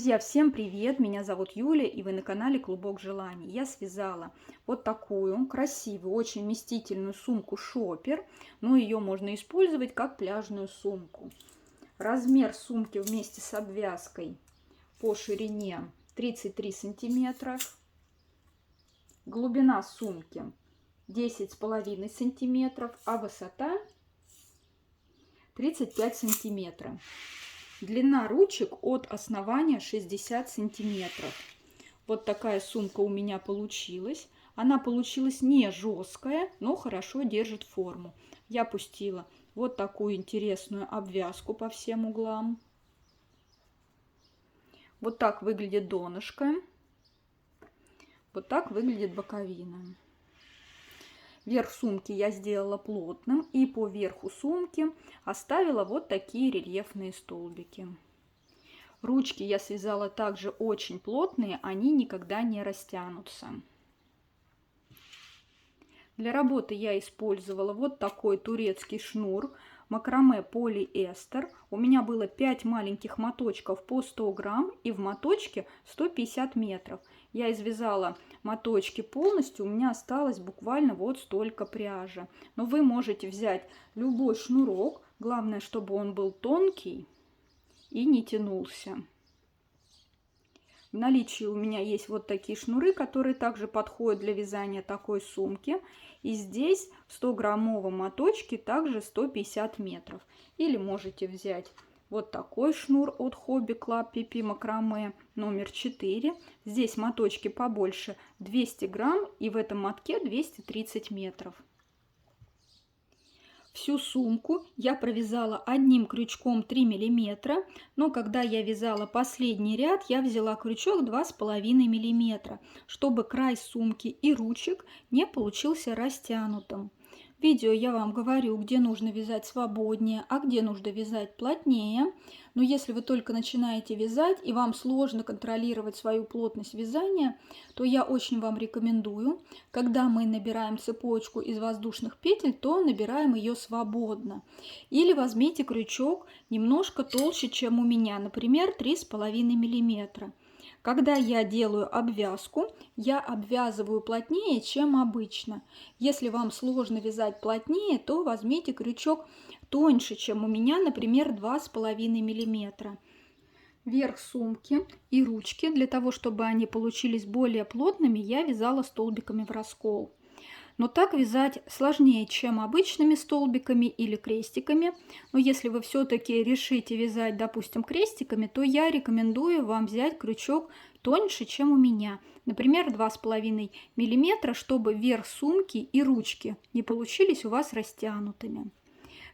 Друзья, всем привет! Меня зовут Юля, и вы на канале Клубок Желаний. Я связала вот такую красивую, очень вместительную сумку шопер, но ее можно использовать как пляжную сумку. Размер сумки вместе с обвязкой по ширине 33 сантиметра. Глубина сумки 10,5 сантиметров, а высота 35 сантиметров. Длина ручек от основания 60 сантиметров. Вот такая сумка у меня получилась. Она получилась не жесткая, но хорошо держит форму. Я пустила вот такую интересную обвязку по всем углам. Вот так выглядит донышко. Вот так выглядит боковина. Верх сумки я сделала плотным, и по верху сумки оставила вот такие рельефные столбики. Ручки я связала также очень плотные, они никогда не растянутся. Для работы я использовала вот такой турецкий шнур макраме полиэстер. У меня было 5 маленьких моточков по 100 грамм, и в моточке 150 метров. Я извязала моточки полностью, у меня осталось буквально вот столько пряжи. Но вы можете взять любой шнурок, главное, чтобы он был тонкий и не тянулся. В наличии у меня есть вот такие шнуры, которые также подходят для вязания такой сумки. И здесь в 100-граммовом моточке также 150 метров. Или можете взять вот такой шнур от Hobby Club PP макраме номер 4. Здесь моточки побольше 200 грамм, и в этом мотке 230 метров. Всю сумку я провязала одним крючком 3 миллиметра, но когда я вязала последний ряд, я взяла крючок 2,5 миллиметра, чтобы край сумки и ручек не получился растянутым. В видео я вам говорю, где нужно вязать свободнее, а где нужно вязать плотнее. Но если вы только начинаете вязать и вам сложно контролировать свою плотность вязания, то я очень вам рекомендую, когда мы набираем цепочку из воздушных петель, то набираем ее свободно. Или возьмите крючок немножко толще, чем у меня, например, 3,5 миллиметра. Когда я делаю обвязку, я обвязываю плотнее, чем обычно. Если вам сложно вязать плотнее, то возьмите крючок тоньше, чем у меня, например, 2,5 миллиметра. Верх сумки и ручки, для того, чтобы они получились более плотными, я вязала столбиками в раскол. Но так вязать сложнее, чем обычными столбиками или крестиками. Но если вы все-таки решите вязать, допустим, крестиками, то я рекомендую вам взять крючок тоньше, чем у меня. Например, 2,5 миллиметра, чтобы верх сумки и ручки не получились у вас растянутыми.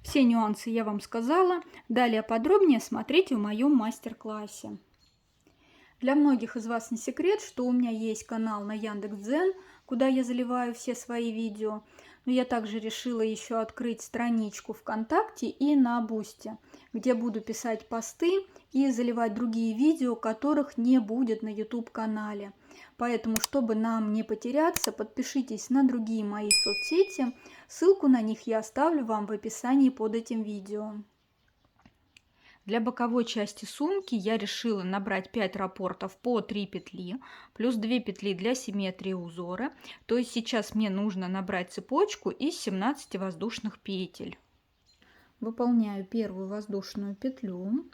Все нюансы я вам сказала. Далее подробнее смотрите в моем мастер-классе. Для многих из вас не секрет, что у меня есть канал на Яндекс.Дзен, куда я заливаю все свои видео. Но я также решила еще открыть страничку ВКонтакте и на Бусти, где буду писать посты и заливать другие видео, которых не будет на YouTube-канале. Поэтому, чтобы нам не потеряться, подпишитесь на другие мои соцсети. Ссылку на них я оставлю вам в описании под этим видео. Для боковой части сумки я решила набрать 5 раппортов по 3 петли, плюс 2 петли для симметрии узора. То есть сейчас мне нужно набрать цепочку из 17 воздушных петель. Выполняю первую воздушную петлю.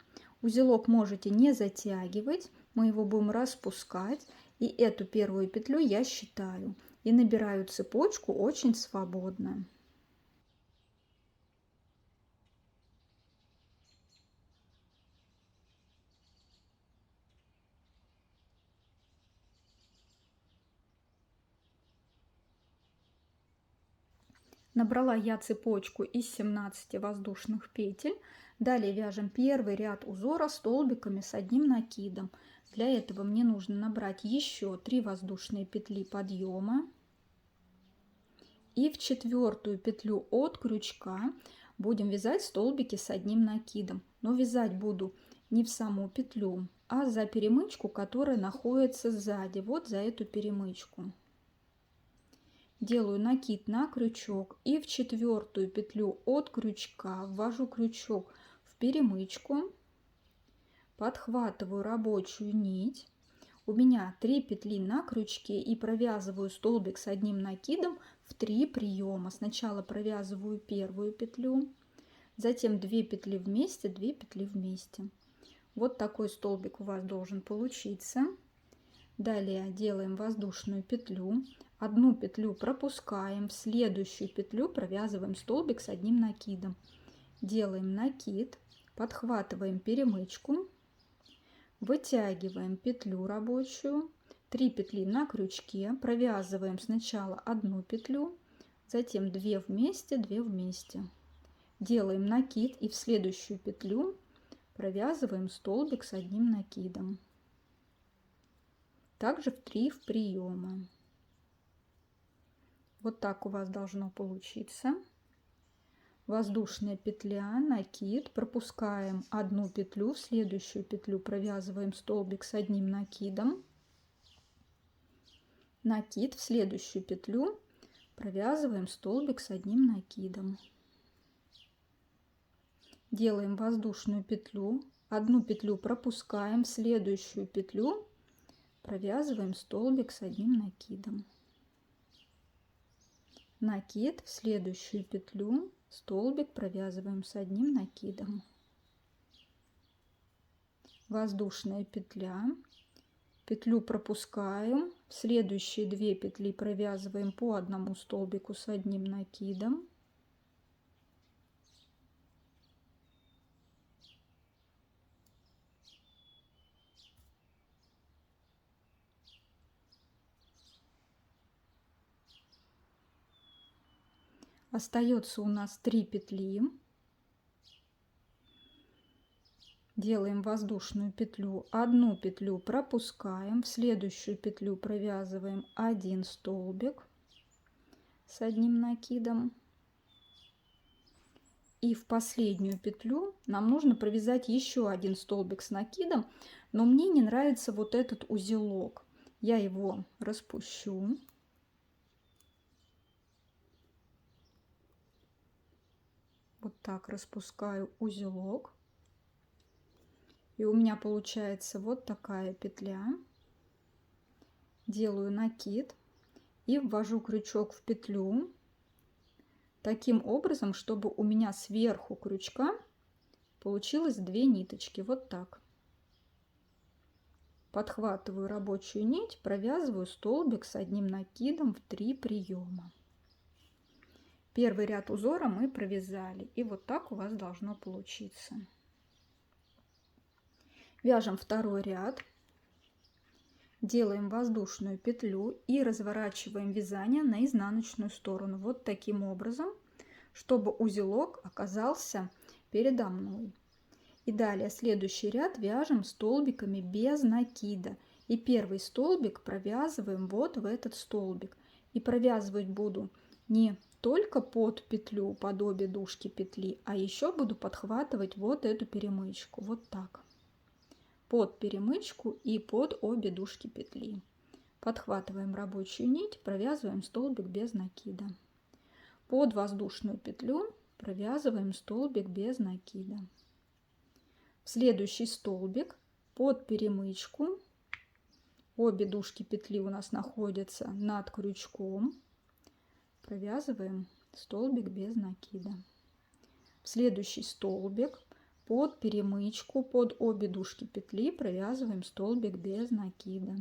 Узелок можете не затягивать, мы его будем распускать. И эту первую петлю я считаю и набираю цепочку очень свободно. Набрала я цепочку из 17 воздушных петель. Далее вяжем первый ряд узора столбиками с одним накидом. Для этого мне нужно набрать еще 3 воздушные петли подъема. И в четвертую петлю от крючка будем вязать столбики с одним накидом. Но вязать буду не в саму петлю, а за перемычку, которая находится сзади, вот за эту перемычку. Делаю накид на крючок и в четвертую петлю от крючка ввожу крючок в перемычку, подхватываю рабочую нить. У меня 3 петли на крючке и провязываю столбик с одним накидом в 3 приема. Сначала провязываю первую петлю, затем 2 петли вместе, 2 петли вместе. Вот такой столбик у вас должен получиться. Далее делаем воздушную петлю. Одну петлю пропускаем, в следующую петлю провязываем столбик с одним накидом. Делаем накид, подхватываем перемычку, вытягиваем петлю рабочую, 3 петли на крючке, провязываем сначала одну петлю, затем 2 вместе, 2 вместе. Делаем накид и в следующую петлю провязываем столбик с одним накидом. Также в 3 приема. Вот так у вас должно получиться. Воздушная петля, накид, пропускаем одну петлю, в следующую петлю провязываем столбик с одним накидом, накид, в следующую петлю провязываем столбик с одним накидом. Делаем воздушную петлю, одну петлю пропускаем, в следующую петлю провязываем столбик с одним накидом. Накид, в следующую петлю столбик провязываем с одним накидом. Воздушная петля, петлю пропускаем, в следующие 2 петли провязываем по одному столбику с одним накидом. Остается у нас 3 петли. Делаем воздушную петлю, одну петлю пропускаем, в следующую петлю провязываем один столбик с одним накидом. И в последнюю петлю нам нужно провязать еще один столбик с накидом, но мне не нравится вот этот узелок. Я его распущу. Вот так распускаю узелок. И у меня получается вот такая петля. Делаю накид и ввожу крючок в петлю таким образом, чтобы у меня сверху крючка получилось 2 ниточки. Вот так. Подхватываю рабочую нить, провязываю столбик с одним накидом в 3 приема. Первый ряд узора мы провязали, и вот так у вас должно получиться. Вяжем второй ряд, делаем воздушную петлю и разворачиваем вязание на изнаночную сторону вот таким образом, чтобы узелок оказался передо мной. И далее следующий ряд вяжем столбиками без накида, и первый столбик провязываем вот в этот столбик. И провязывать буду не только под петлю, под обе дужки петли, а еще буду подхватывать вот эту перемычку, вот так. Под перемычку и под обе дужки петли. Подхватываем рабочую нить, провязываем столбик без накида. Под воздушную петлю провязываем столбик без накида. В следующий столбик под перемычку, обе дужки петли у нас находятся над крючком, провязываем столбик без накида. В следующий столбик под перемычку, под обе дужки петли провязываем столбик без накида.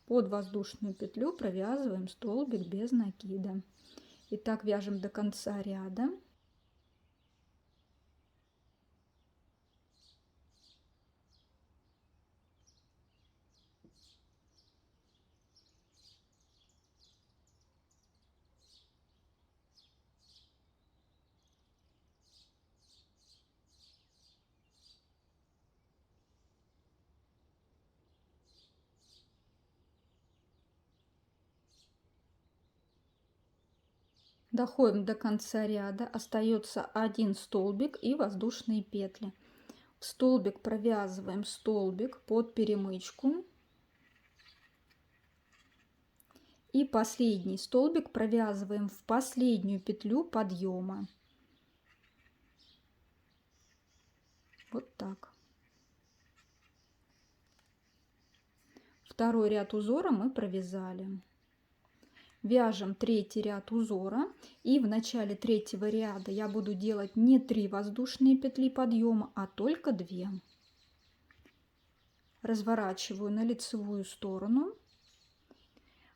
Под воздушную петлю провязываем столбик без накида. И так вяжем до конца ряда. Доходим до конца ряда, остается один столбик и воздушные петли. В столбик провязываем столбик под перемычку. И последний столбик провязываем в последнюю петлю подъема. Вот так. Второй ряд узора мы провязали. Вяжем третий ряд узора, и в начале третьего ряда я буду делать не 3 воздушные петли подъема, а только 2. Разворачиваю на лицевую сторону.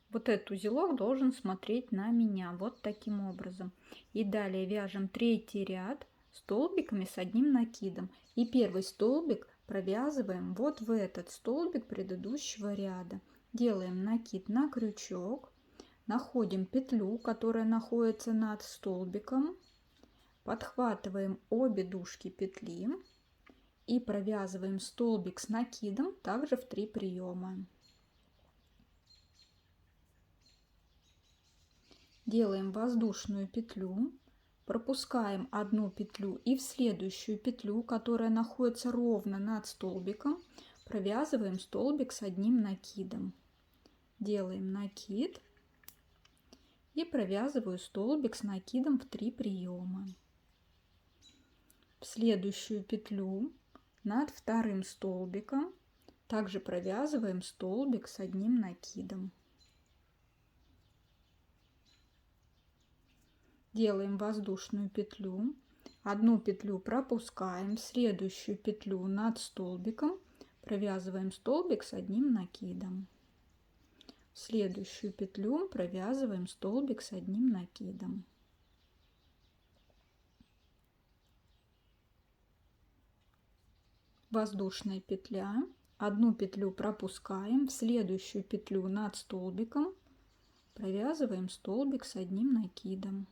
Вот этот узелок должен смотреть на меня вот таким образом. И далее вяжем третий ряд столбиками с одним накидом. И первый столбик провязываем вот в этот столбик предыдущего ряда. Делаем накид на крючок. Находим петлю, которая находится над столбиком, подхватываем обе дужки петли и провязываем столбик с накидом также в 3 приема. Делаем воздушную петлю, пропускаем одну петлю и в следующую петлю, которая находится ровно над столбиком, провязываем столбик с одним накидом. Делаем накид. И провязываю столбик с накидом в 3 приема. В следующую петлю над вторым столбиком также провязываем столбик с одним накидом. Делаем воздушную петлю, одну петлю пропускаем, в следующую петлю над столбиком провязываем столбик с одним накидом. В следующую петлю провязываем столбик с одним накидом. Воздушная петля, одну петлю пропускаем, в следующую петлю над столбиком провязываем столбик с одним накидом.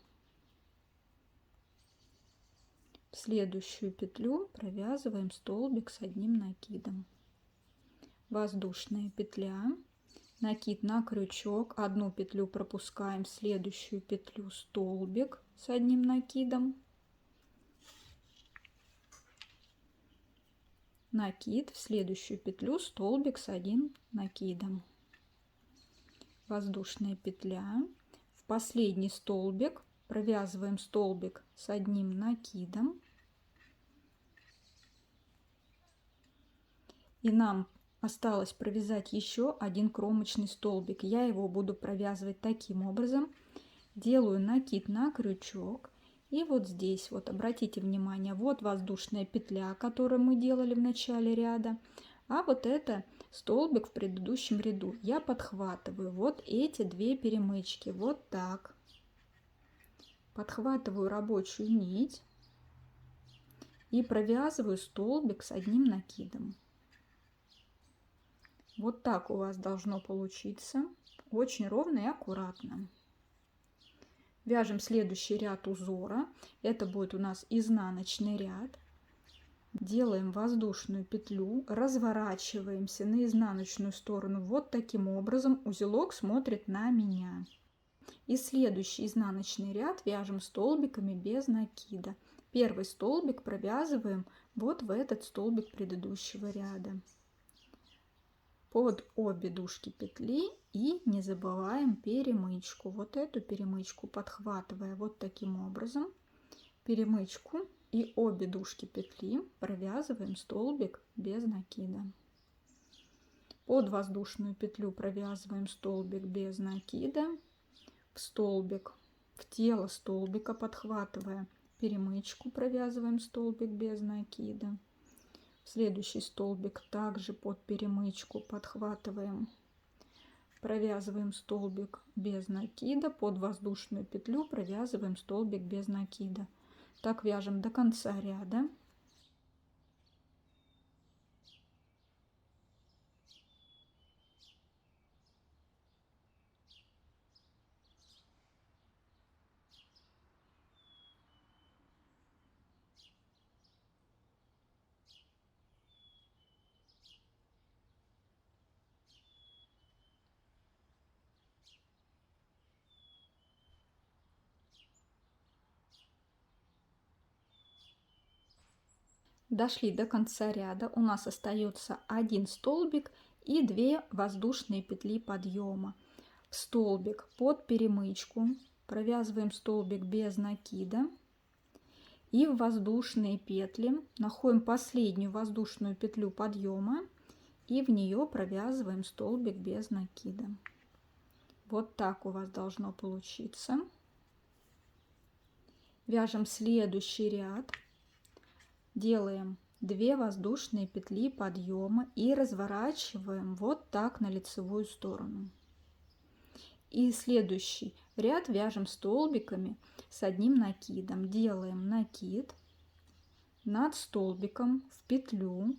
В следующую петлю провязываем столбик с одним накидом. Воздушная петля. Накид на крючок, одну петлю пропускаем, в следующую петлю столбик с одним накидом, накид, в следующую петлю столбик с одним накидом, воздушная петля, в последний столбик провязываем столбик с одним накидом, и нам осталось провязать еще один кромочный столбик. Я его буду провязывать таким образом. Делаю накид на крючок. И вот здесь, вот обратите внимание, вот воздушная петля, которую мы делали в начале ряда. А вот это столбик в предыдущем ряду. Я подхватываю вот эти 2 перемычки. Вот так. Подхватываю рабочую нить. И провязываю столбик с одним накидом. Вот так у вас должно получиться, очень ровно и аккуратно. Вяжем следующий ряд узора, это будет у нас изнаночный ряд. Делаем воздушную петлю, разворачиваемся на изнаночную сторону вот таким образом, узелок смотрит на меня. И следующий изнаночный ряд вяжем столбиками без накида. Первый столбик провязываем вот в этот столбик предыдущего ряда. Под обе дужки петли и не забываем перемычку. Вот эту перемычку подхватывая вот таким образом, перемычку и обе дужки петли провязываем столбик без накида. Под воздушную петлю провязываем столбик без накида, в столбик, в тело столбика подхватывая перемычку провязываем столбик без накида. Следующий столбик также под перемычку подхватываем, провязываем столбик без накида, под воздушную петлю провязываем столбик без накида. Так вяжем до конца ряда. Дошли до конца ряда, у нас остается один столбик и 2 воздушные петли подъема. В столбик под перемычку провязываем столбик без накида и в воздушные петли находим последнюю воздушную петлю подъема и в нее провязываем столбик без накида. Вот так у вас должно получиться. Вяжем следующий ряд, делаем 2 воздушные петли подъема и разворачиваем вот так на лицевую сторону. И следующий ряд вяжем столбиками с одним накидом. Делаем накид над столбиком в петлю,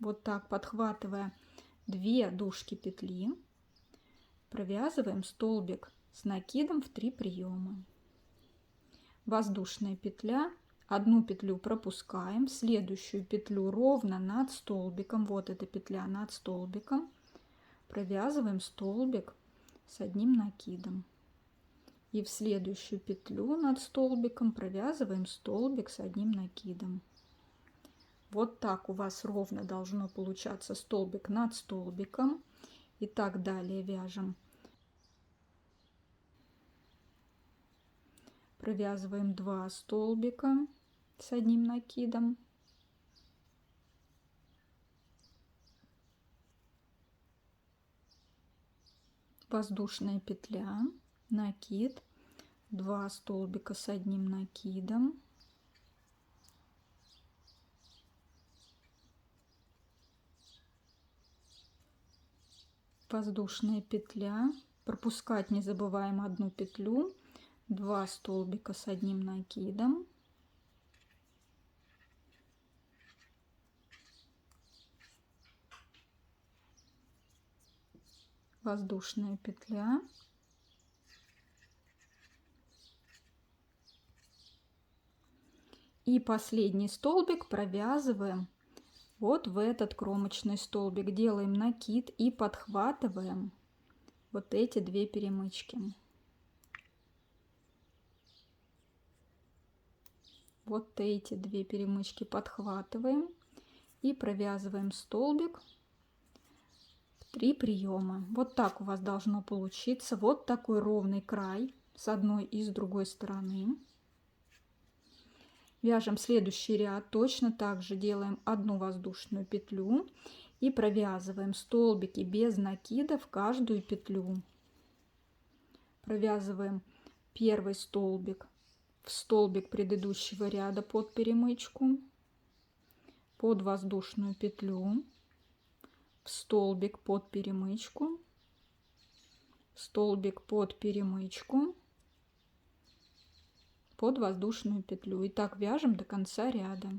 вот так подхватывая 2 дужки петли, провязываем столбик с накидом в 3 приема. Воздушная петля, одну петлю пропускаем, следующую петлю ровно над столбиком, вот эта петля над столбиком, провязываем столбик с одним накидом. И в следующую петлю над столбиком провязываем столбик с одним накидом. Вот так у вас ровно должно получаться столбик над столбиком. И так далее вяжем. Провязываем 2 столбика с одним накидом. Воздушная петля, накид, 2 столбика с одним накидом. Воздушная петля, пропускать не забываем одну петлю, 2 столбика с одним накидом. Воздушная петля. И последний столбик провязываем вот в этот кромочный столбик. Делаем накид и подхватываем вот эти 2 перемычки. Вот эти 2 перемычки подхватываем и провязываем столбик в 3 приема. Вот так у вас должно получиться. Вот такой ровный край с одной и с другой стороны. Вяжем следующий ряд, точно так же делаем одну воздушную петлю и провязываем столбики без накида в каждую петлю. Провязываем первый столбик в столбик предыдущего ряда под перемычку, под воздушную петлю, в столбик под перемычку, столбик под перемычку, под воздушную петлю. И так вяжем до конца ряда.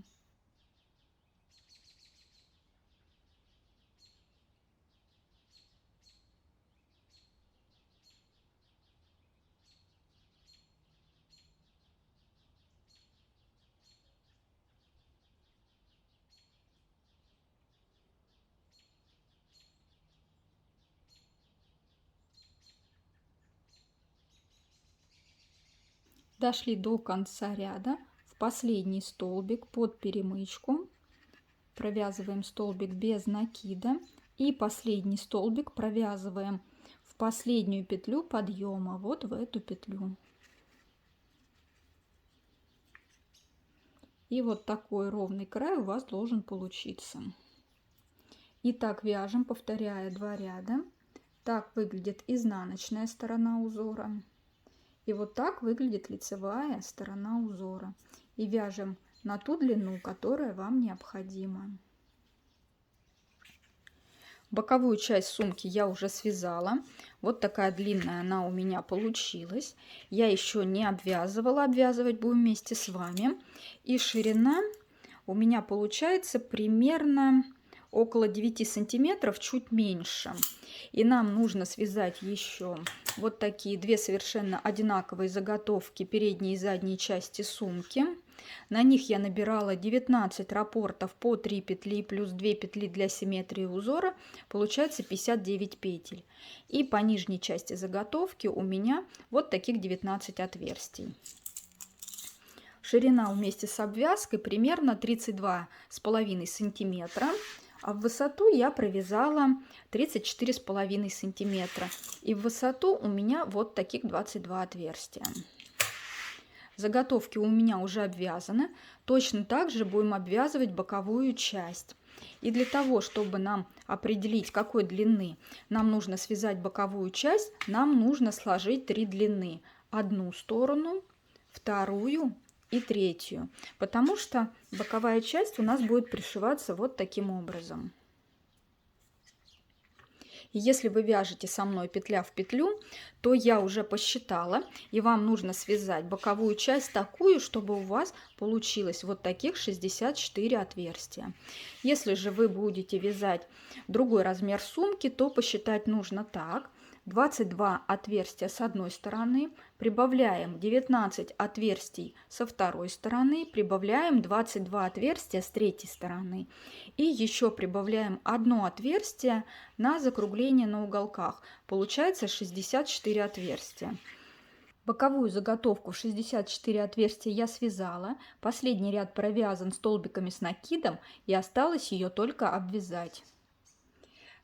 Дошли до конца ряда, в последний столбик под перемычку провязываем столбик без накида и последний столбик провязываем в последнюю петлю подъема, вот в эту петлю. И вот такой ровный край у вас должен получиться. И так вяжем, повторяя 2 ряда. Так выглядит изнаночная сторона узора. И вот так выглядит лицевая сторона узора. И вяжем на ту длину, которая вам необходима. Боковую часть сумки я уже связала. Вот такая длинная она у меня получилась. Я еще не обвязывала, обвязывать будем вместе с вами. И ширина у меня получается примерно около 9 сантиметров, чуть меньше. И нам нужно связать еще вот такие 2 совершенно одинаковые заготовки передней и задней части сумки. На них я набирала 19 раппортов по 3 петли плюс 2 петли для симметрии узора. Получается 59 петель. И по нижней части заготовки у меня вот таких 19 отверстий. Ширина вместе с обвязкой примерно 32,5 сантиметра. А в высоту я провязала 34,5 сантиметра. И в высоту у меня вот таких 22 отверстия. Заготовки у меня уже обвязаны. Точно так же будем обвязывать боковую часть. И для того, чтобы нам определить, какой длины нам нужно связать боковую часть, нам нужно сложить 3 длины. Одну сторону, вторую и третью. Потому что боковая часть у нас будет пришиваться вот таким образом. И если вы вяжете со мной петля в петлю, то я уже посчитала, и вам нужно связать боковую часть такую, чтобы у вас получилось вот таких 64 отверстия. Если же вы будете вязать другой размер сумки, то посчитать нужно так. 22 отверстия с одной стороны, прибавляем 19 отверстий со второй стороны, прибавляем 22 отверстия с третьей стороны. И еще прибавляем одно отверстие на закругление на уголках. Получается 64 отверстия. Боковую заготовку в 64 отверстия я связала. Последний ряд провязан столбиками с накидом, и осталось ее только обвязать.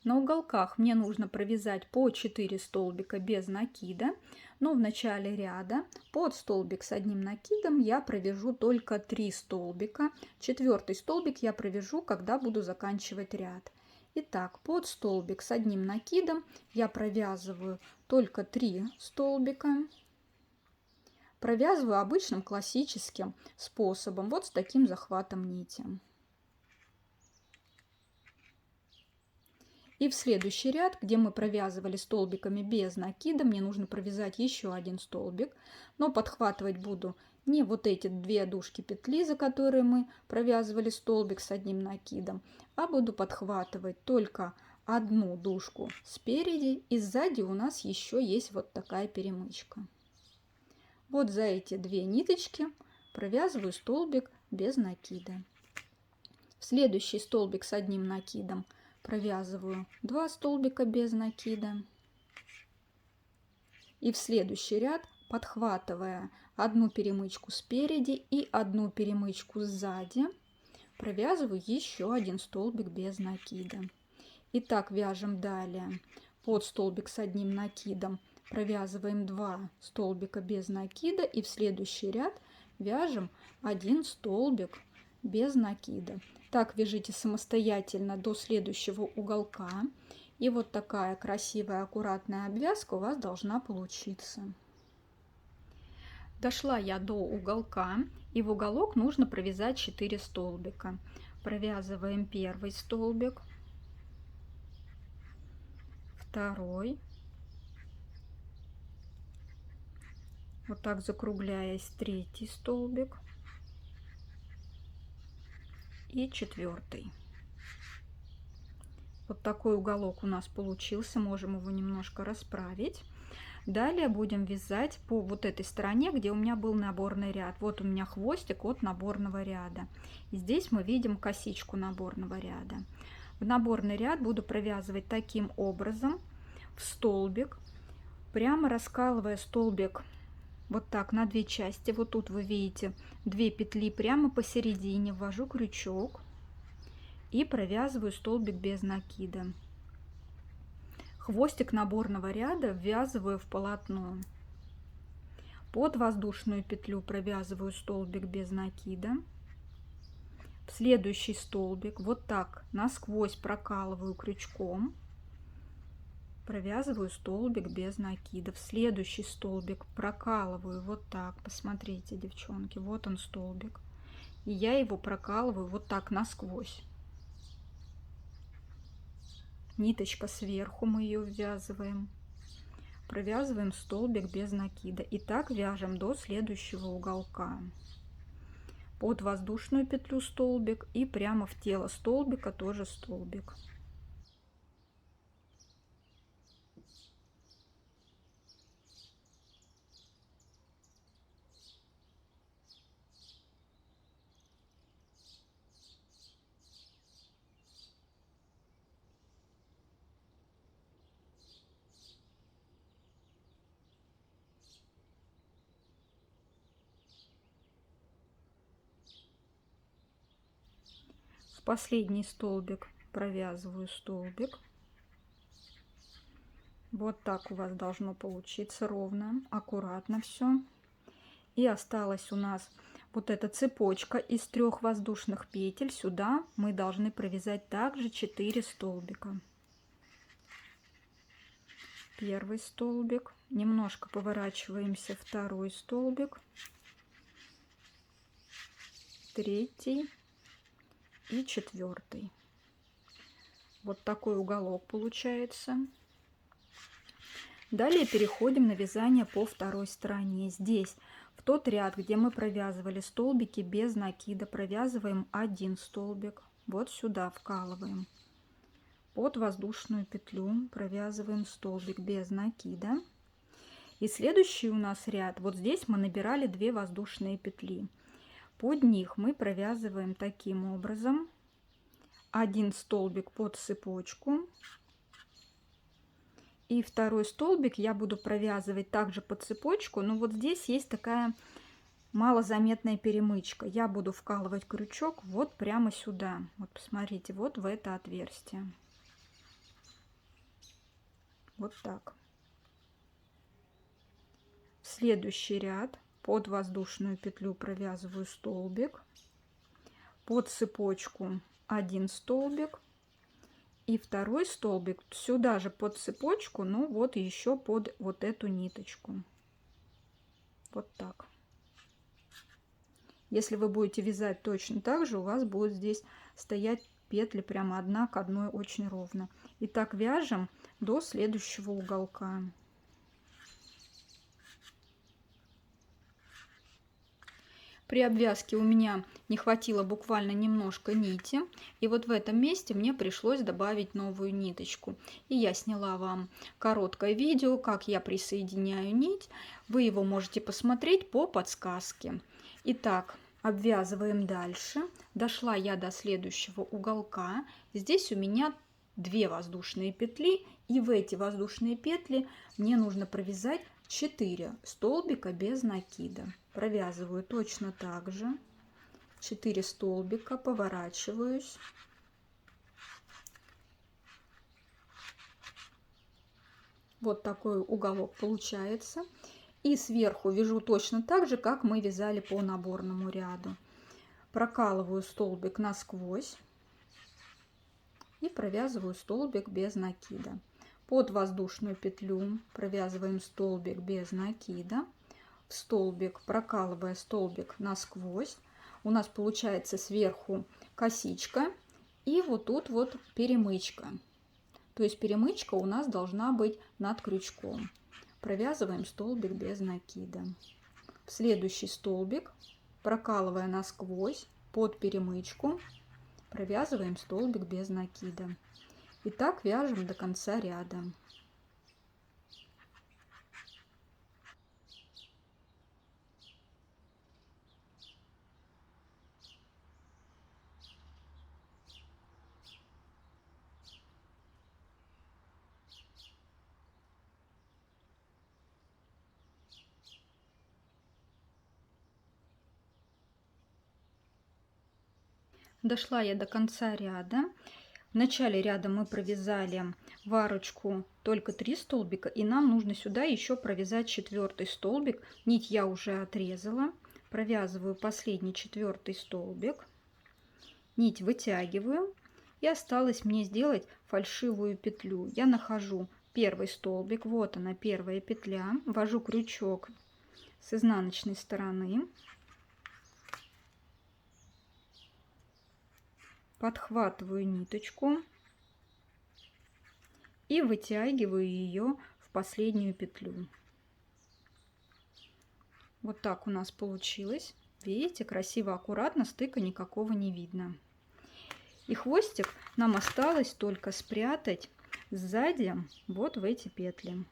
На уголках мне нужно провязать по 4 столбика без накида, но в начале ряда под столбик с одним накидом я провяжу только 3 столбика. 4-й столбик я провяжу, когда буду заканчивать ряд. Итак, под столбик с одним накидом я провязываю только 3 столбика. Провязываю обычным классическим способом, вот с таким захватом нити. И в следующий ряд, где мы провязывали столбиками без накида, мне нужно провязать еще один столбик. Но подхватывать буду не вот эти 2 дужки петли, за которые мы провязывали столбик с одним накидом, а буду подхватывать только одну дужку спереди, и сзади у нас еще есть вот такая перемычка. Вот за эти 2 ниточки провязываю столбик без накида. В следующий столбик с одним накидом провязываю 2 столбика без накида. И в следующий ряд, подхватывая одну перемычку спереди и одну перемычку сзади, провязываю еще один столбик без накида. И так вяжем далее. Под столбик с одним накидом провязываем 2 столбика без накида, и в следующий ряд вяжем 1 столбик без накида. Так вяжите самостоятельно до следующего уголка. И вот такая красивая аккуратная обвязка у вас должна получиться. Дошла я до уголка, и в уголок нужно провязать 4 столбика. Провязываем первый столбик, второй, вот так закругляясь, третий столбик и 4-й. Вот такой уголок у нас получился, можем его немножко расправить. Далее будем вязать по вот этой стороне, где у меня был наборный ряд. Вот у меня хвостик от наборного ряда. И здесь мы видим косичку наборного ряда. В наборный ряд буду провязывать таким образом в столбик, прямо раскалывая столбик вот так на 2 части. Вот тут вы видите 2 петли прямо посередине, ввожу крючок и провязываю столбик без накида. Хвостик наборного ряда ввязываю в полотно. Под воздушную петлю провязываю столбик без накида. В следующий столбик вот так насквозь прокалываю крючком, провязываю столбик без накида. В следующий столбик прокалываю вот так, посмотрите, девчонки, вот он столбик, и я его прокалываю вот так насквозь. Ниточка сверху, мы ее ввязываем, провязываем столбик без накида. И так вяжем до следующего уголка. Под воздушную петлю столбик и прямо в тело столбика тоже столбик. В последний столбик провязываю столбик. Вот так у вас должно получиться ровно, аккуратно все. И осталось у нас Вот эта цепочка из 3 воздушных петель, сюда мы должны провязать также 4 столбика. Первый столбик, немножко поворачиваемся, второй столбик, третий и четвертый. Вот такой уголок получается. Далее переходим на вязание по второй стороне. Здесь в тот ряд, где мы провязывали столбики без накида, провязываем 1 столбик. Вот сюда вкалываем. Под воздушную петлю провязываем столбик без накида. И следующий у нас ряд, вот здесь мы набирали 2 воздушные петли. Под них мы провязываем таким образом 1 столбик под цепочку. И второй столбик я буду провязывать также под цепочку, но вот здесь есть такая малозаметная перемычка. Я буду вкалывать крючок вот прямо сюда. Вот посмотрите, вот в это отверстие. Вот так. В следующий ряд под воздушную петлю провязываю столбик, под цепочку 1 столбик. И второй столбик сюда же под цепочку, ну вот еще под вот эту ниточку. Вот так. Если вы будете вязать точно так же, у вас будет здесь стоять петли прямо одна к одной очень ровно. И так вяжем до следующего уголка. При обвязке у меня не хватило буквально немножко нити, и вот в этом месте мне пришлось добавить новую ниточку. И я сняла вам короткое видео, как я присоединяю нить. Вы его можете посмотреть по подсказке. Итак, обвязываем дальше. Дошла я до следующего уголка. Здесь у меня 2 воздушные петли, и в эти воздушные петли мне нужно провязать 4 столбика без накида. Провязываю точно так же 4 столбика, поворачиваюсь, вот такой уголок получается, и сверху вяжу точно так же, как мы вязали по наборному ряду. Прокалываю столбик насквозь и провязываю столбик без накида. Под воздушную петлю провязываем столбик без накида, в столбик, прокалывая столбик насквозь. У нас получается сверху косичка, и вот тут вот перемычка. То есть перемычка у нас должна быть над крючком. Провязываем столбик без накида. В следующий столбик, прокалывая насквозь под перемычку, провязываем столбик без накида. И так вяжем до конца ряда. Дошла я до конца ряда. В начале ряда мы провязали в арочку только 3 столбика, и нам нужно сюда еще провязать 4 столбик. Нить я уже отрезала. Провязываю последний 4 столбик. Нить вытягиваю. И осталось мне сделать фальшивую петлю. Я нахожу первый столбик. Вот она, первая петля. Ввожу крючок с изнаночной стороны. Подхватываю ниточку и вытягиваю ее в последнюю петлю. Вот так у нас получилось. Видите, красиво, аккуратно, стыка никакого не видно. И хвостик нам осталось только спрятать сзади вот в эти петли.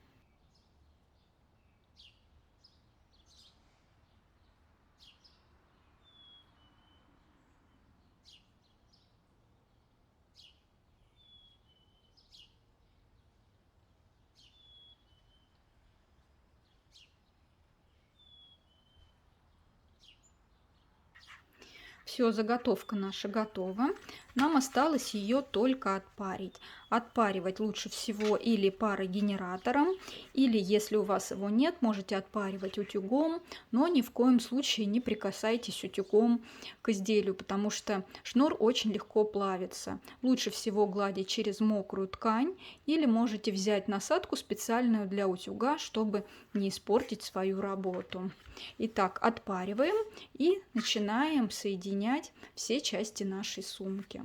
Все, заготовка наша готова. Нам осталось ее только отпарить. Отпаривать лучше всего или парогенератором, или если у вас его нет, можете отпаривать утюгом, но ни в коем случае не прикасайтесь утюгом к изделию, потому что шнур очень легко плавится. Лучше всего гладить через мокрую ткань, или можете взять насадку специальную для утюга, чтобы не испортить свою работу. Итак, отпариваем и начинаем соединять все части нашей сумки.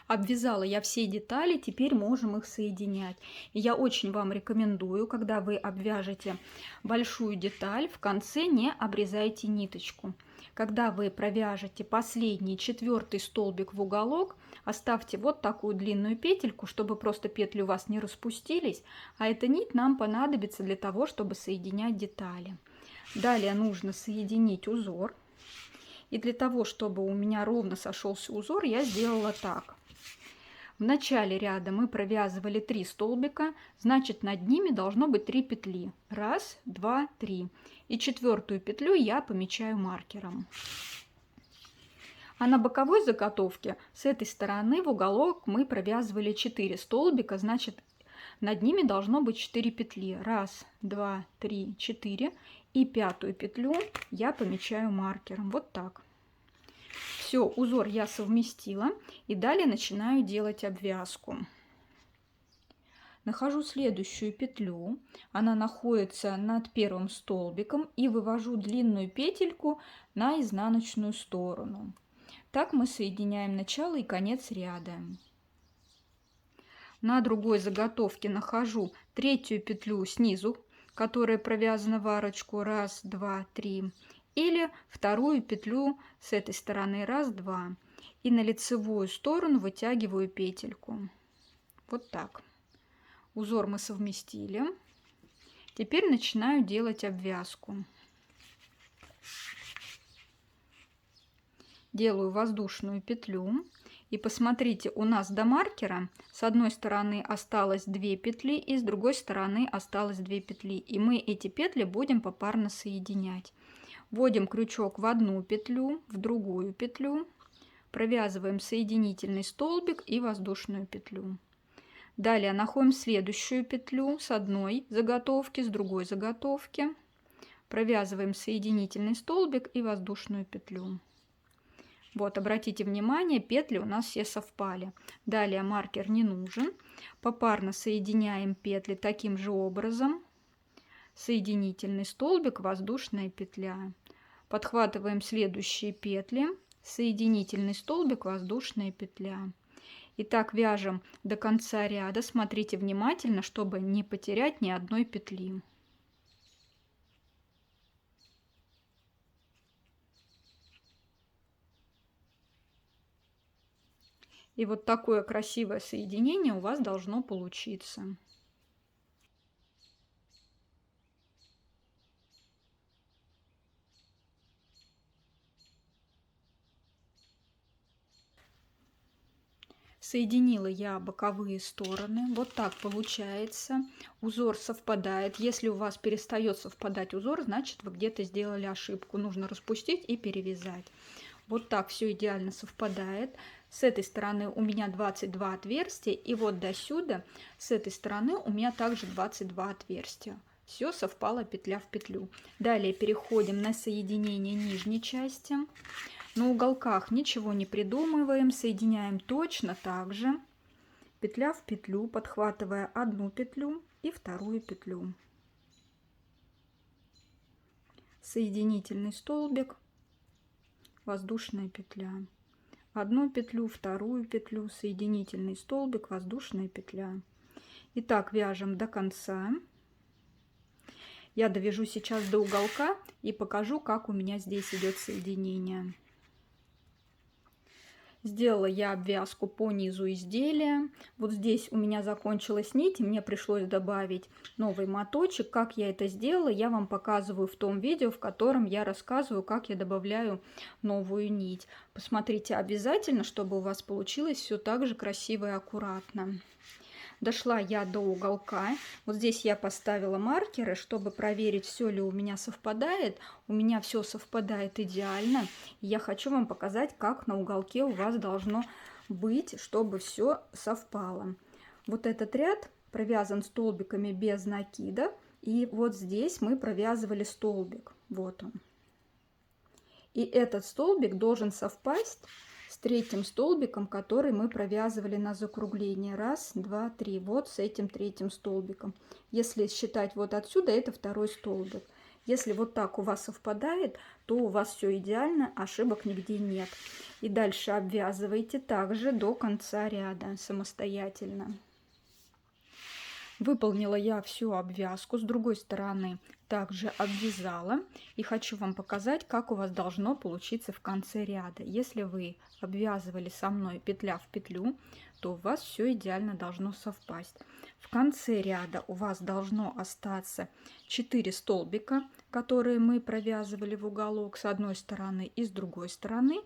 Обвязала я все детали, теперь можем их соединять. И я очень вам рекомендую, когда вы обвяжете большую деталь, в конце не обрезайте ниточку. Когда вы провяжете последний 4-й столбик в уголок, оставьте вот такую длинную петельку, чтобы просто петли у вас не распустились, а эта нить нам понадобится для того, чтобы соединять детали. Далее нужно соединить узор. И для того, чтобы у меня ровно сошелся узор, я сделала так. В начале ряда мы провязывали 3 столбика, значит над ними должно быть 3 петли. 1, 2, 3. И 4-ю петлю я помечаю маркером. А на боковой заготовке с этой стороны в уголок мы провязывали 4 столбика, значит над ними должно быть 4 петли. 1, 2, 3, 4. И 5-ю петлю я помечаю маркером. Вот так. Все, узор я совместила. И далее начинаю делать обвязку. Нахожу следующую петлю. Она находится над первым столбиком. И вывожу длинную петельку на изнаночную сторону. Так мы соединяем начало и конец ряда. На другой заготовке нахожу 3-ю петлю снизу, которая провязана в арочку. 1, 2, 3. Или 2-ю петлю с этой стороны. 1, 2. И на лицевую сторону вытягиваю петельку. Вот так. Узор мы совместили. Теперь начинаю делать обвязку. Делаю воздушную петлю. И посмотрите, у нас до маркера с одной стороны осталось 2 петли и с другой стороны осталось 2 петли. И мы эти петли будем попарно соединять. Вводим крючок в одну петлю, в другую петлю. Провязываем соединительный столбик и воздушную петлю. Далее находим следующую петлю с одной заготовки, с другой заготовки. Провязываем соединительный столбик и воздушную петлю. Вот, обратите внимание, петли у нас все совпали. Далее маркер не нужен. Попарно соединяем петли таким же образом. Соединительный столбик, воздушная петля. Подхватываем следующие петли. Соединительный столбик, воздушная петля. И так вяжем до конца ряда. Смотрите внимательно, чтобы не потерять ни одной петли. И вот такое красивое соединение у вас должно получиться. Соединила я боковые стороны. Вот так получается. Узор совпадает. Если у вас перестает совпадать узор, значит вы где-то сделали ошибку. Нужно распустить и перевязать. Вот так все идеально совпадает. С этой стороны у меня 22 отверстия. И вот до сюда, с этой стороны у меня также 22 отверстия. Все совпало петля в петлю. Далее переходим на соединение нижней части. На уголках ничего не придумываем, соединяем точно так же, петля в петлю, подхватывая одну петлю и 2-ю петлю. Соединительный столбик, воздушная петля. Одну петлю, 2-ю петлю, соединительный столбик, воздушная петля. И так вяжем до конца. Я довяжу сейчас до уголка и покажу, как у меня здесь идет соединение. Сделала я обвязку по низу изделия. Вот здесь у меня закончилась нить, и мне пришлось добавить новый моточек. Как я это сделала, я вам показываю в том видео, в котором я рассказываю, как я добавляю новую нить. Посмотрите обязательно, чтобы у вас получилось все так же красиво и аккуратно. Дошла я до уголка. Вот здесь я поставила маркеры, чтобы проверить, все ли у меня совпадает. У меня все совпадает идеально. И я хочу вам показать, как на уголке у вас должно быть, чтобы все совпало. Вот этот ряд провязан столбиками без накида. И вот здесь мы провязывали столбик. Вот он. И этот столбик должен совпасть с третьим столбиком, который мы провязывали на закругление. Раз, два, три. Вот с этим третьим столбиком. Если считать вот отсюда, это второй столбик. Если вот так у вас совпадает, то у вас все идеально, ошибок нигде нет. И дальше обвязывайте также до конца ряда самостоятельно. Выполнила я всю обвязку, с другой стороны также обвязала. И хочу вам показать, как у вас должно получиться в конце ряда. Если вы обвязывали со мной петля в петлю, то у вас все идеально должно совпасть. В конце ряда у вас должно остаться 4 столбика, которые мы провязывали в уголок с одной стороны и с другой стороны.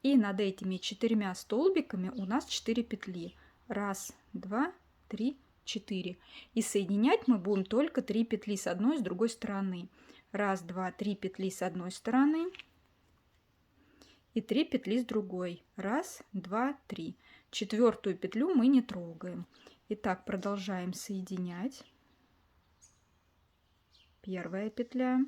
И над этими 4 столбиками у нас 4 петли. Раз, два, три, 4. И соединять мы будем только 3 петли с одной и с другой стороны. Раз, два, 3 петли с одной стороны и 3 петли с другой. Раз, два, 3. Четвертую петлю мы не трогаем. Итак, продолжаем соединять. Первая петля,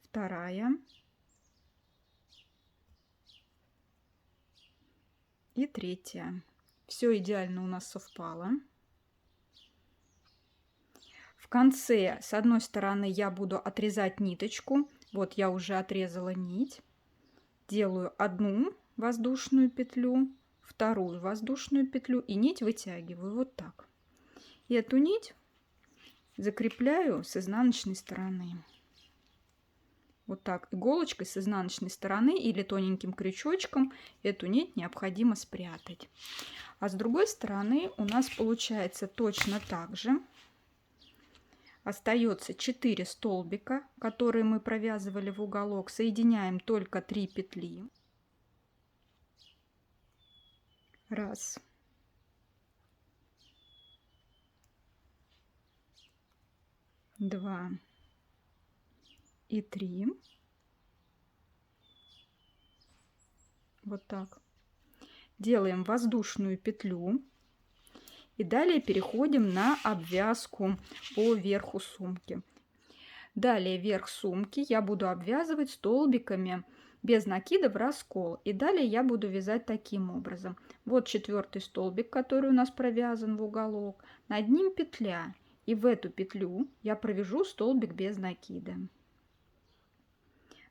вторая и третья. Все идеально у нас совпало. В конце с одной стороны я буду отрезать ниточку. Вот я уже отрезала нить. Делаю одну воздушную петлю, вторую воздушную петлю и нить вытягиваю вот так. И эту нить закрепляю с изнаночной стороны. Вот так иголочкой с изнаночной стороны или тоненьким крючочком эту нить необходимо спрятать. А с другой стороны у нас получается точно так же. Остается 4 столбика, которые мы провязывали в уголок. Соединяем только 3 петли. Раз. Два. И 3. Вот так. Делаем воздушную петлю. И далее переходим на обвязку по верху сумки. Далее верх сумки я буду обвязывать столбиками без накида в раскол. И далее я буду вязать таким образом. Вот 4 столбик, который у нас провязан в уголок. Над ним петля. И в эту петлю я провяжу столбик без накида.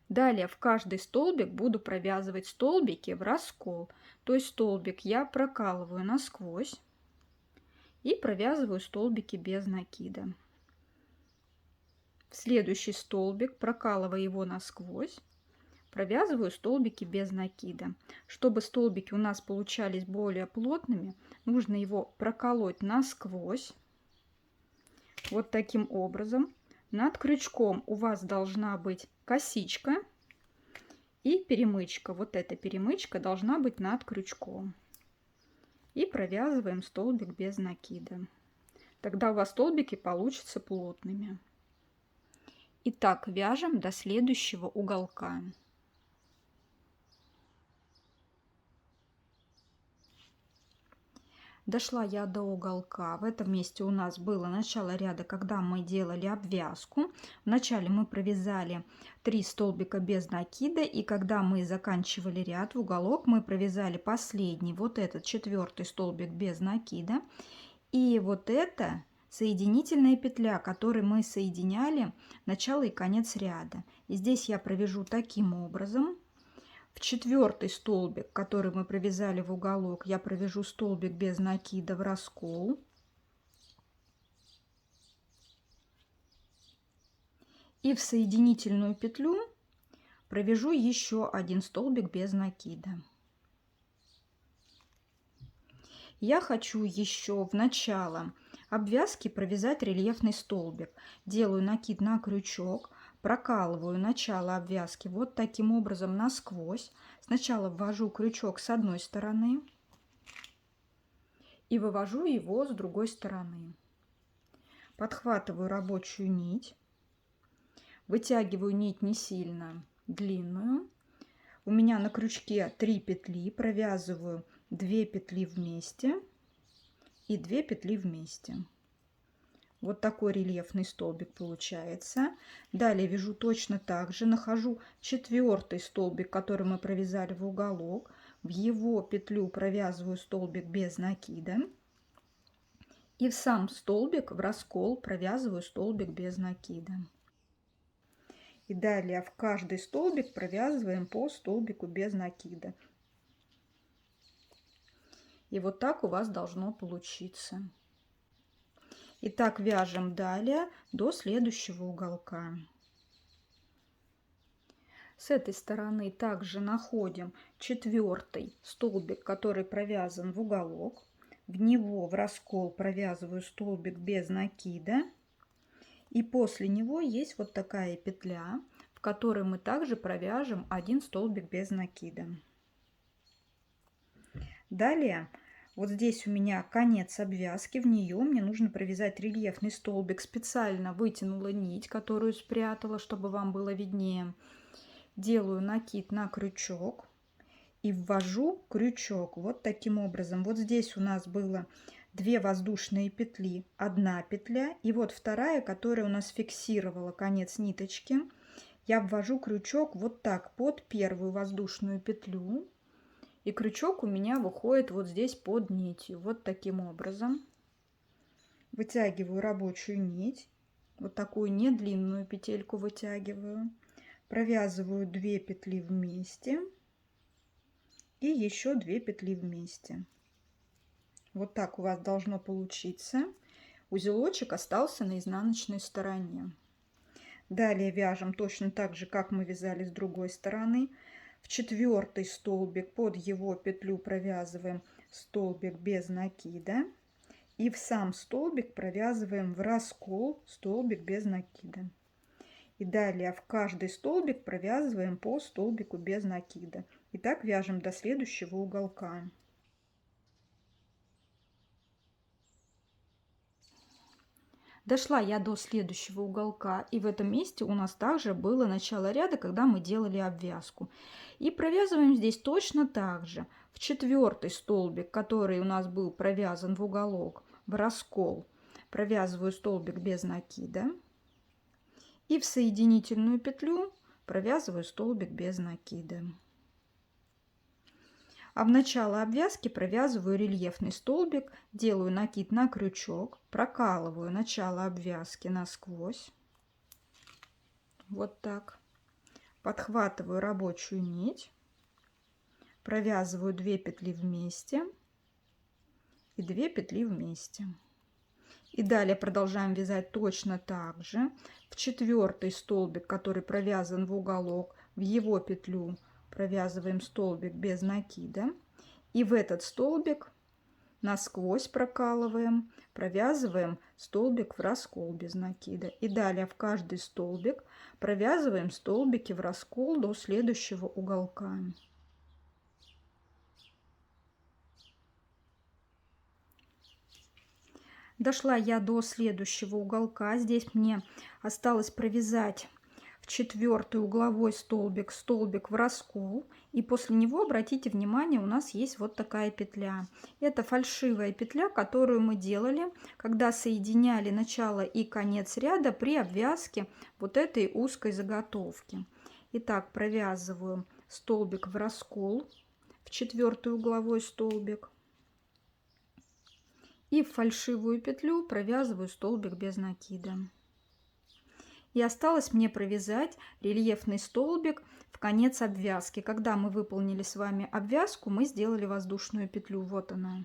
Далее в каждый столбик буду провязывать столбики в раскол. То есть столбик я прокалываю насквозь и провязываю столбики без накида. В следующий столбик, прокалывая его насквозь, провязываю столбики без накида. Чтобы столбики у нас получались более плотными, нужно его проколоть насквозь. Вот таким образом. Над крючком у вас должна быть косичка и перемычка. Вот эта перемычка должна быть над крючком. И провязываем столбик без накида. Тогда у вас столбики получатся плотными. Итак, вяжем до следующего уголка. Дошла я до уголка. В этом месте у нас было начало ряда, когда мы делали обвязку. Вначале мы провязали 3 столбика без накида, и когда мы заканчивали ряд, в уголок мы провязали последний, вот этот 4 столбик без накида. И вот это соединительная петля, которой мы соединяли начало и конец ряда. И здесь я провяжу таким образом. В 4 столбик, который мы провязали в уголок, я провяжу столбик без накида в раскол. И в соединительную петлю провяжу еще 1 столбик без накида. Я хочу еще в начало обвязки провязать рельефный столбик. Делаю накид на крючок. Прокалываю начало обвязки вот таким образом насквозь. Сначала ввожу крючок с одной стороны, и вывожу его с другой стороны. Подхватываю рабочую нить, вытягиваю нить не сильно длинную. У меня на крючке 3 петли, провязываю 2 петли вместе и 2 петли вместе. Вот такой рельефный столбик получается. Далее вяжу точно так же, нахожу 4-й столбик, который мы провязали в уголок, в его петлю провязываю столбик без накида. И в сам столбик, в раскол, провязываю столбик без накида. И далее в каждый столбик провязываем по столбику без накида. И вот так у вас должно получиться. И так вяжем далее до следующего уголка. С этой стороны также находим 4-й столбик, который провязан в уголок. В него в раскол провязываю столбик без накида. И после него есть вот такая петля, в которой мы также провяжем 1 столбик без накида. Далее, вот здесь у меня конец обвязки, в нее мне нужно провязать рельефный столбик. Специально вытянула нить, которую спрятала, чтобы вам было виднее. Делаю накид на крючок и ввожу крючок вот таким образом. Вот здесь у нас было 2 воздушные петли, 1 петля, и вот вторая, которая у нас фиксировала конец ниточки. Я ввожу крючок вот так под первую воздушную петлю, и крючок у меня выходит вот здесь под нитью, вот таким образом. Вытягиваю рабочую нить, вот такую не длинную петельку вытягиваю, провязываю 2 петли вместе и еще 2 петли вместе. Вот так у вас должно получиться. Узелочек остался на изнаночной стороне. Далее вяжем точно так же, как мы вязали с другой стороны. В 4-й столбик под его петлю провязываем столбик без накида. И в сам столбик провязываем в раскол столбик без накида. И далее в каждый столбик провязываем по столбику без накида. И так вяжем до следующего уголка. Дошла я до следующего уголка, и в этом месте у нас также было начало ряда, когда мы делали обвязку. И провязываем здесь точно так же. В 4-й столбик, который у нас был провязан в уголок, в раскол, провязываю столбик без накида. И в соединительную петлю провязываю столбик без накида. А в начало обвязки провязываю рельефный столбик, делаю накид на крючок, прокалываю начало обвязки насквозь. Вот так. Подхватываю рабочую нить, провязываю 2 петли вместе и 2 петли вместе. И далее продолжаем вязать точно так же. В 4-й столбик, который провязан в уголок, в его петлю провязываем столбик без накида. И в этот столбик насквозь прокалываем, провязываем столбик в раскол без накида. И далее в каждый столбик провязываем столбики в раскол до следующего уголка. Дошла я до следующего уголка. Здесь мне осталось провязать в 4-й угловой столбик, столбик в раскол. И после него, обратите внимание, у нас есть вот такая петля. Это фальшивая петля, которую мы делали, когда соединяли начало и конец ряда при обвязке вот этой узкой заготовки. Итак, провязываю столбик в раскол, в 4-й угловой столбик. И в фальшивую петлю провязываю столбик без накида. И осталось мне провязать рельефный столбик в конец обвязки. Когда мы выполнили с вами обвязку, мы сделали воздушную петлю. Вот она.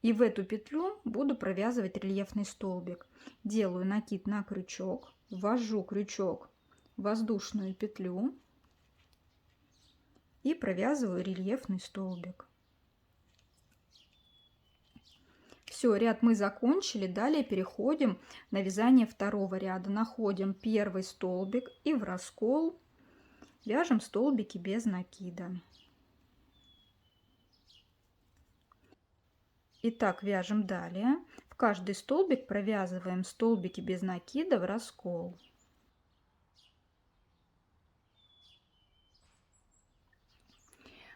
И в эту петлю буду провязывать рельефный столбик. Делаю накид на крючок, ввожу крючок в воздушную петлю и провязываю рельефный столбик. Все, ряд мы закончили. Далее переходим на вязание второго ряда. Находим 1-й столбик и в раскол вяжем столбики без накида. Итак, вяжем далее. В каждый столбик провязываем столбики без накида в раскол.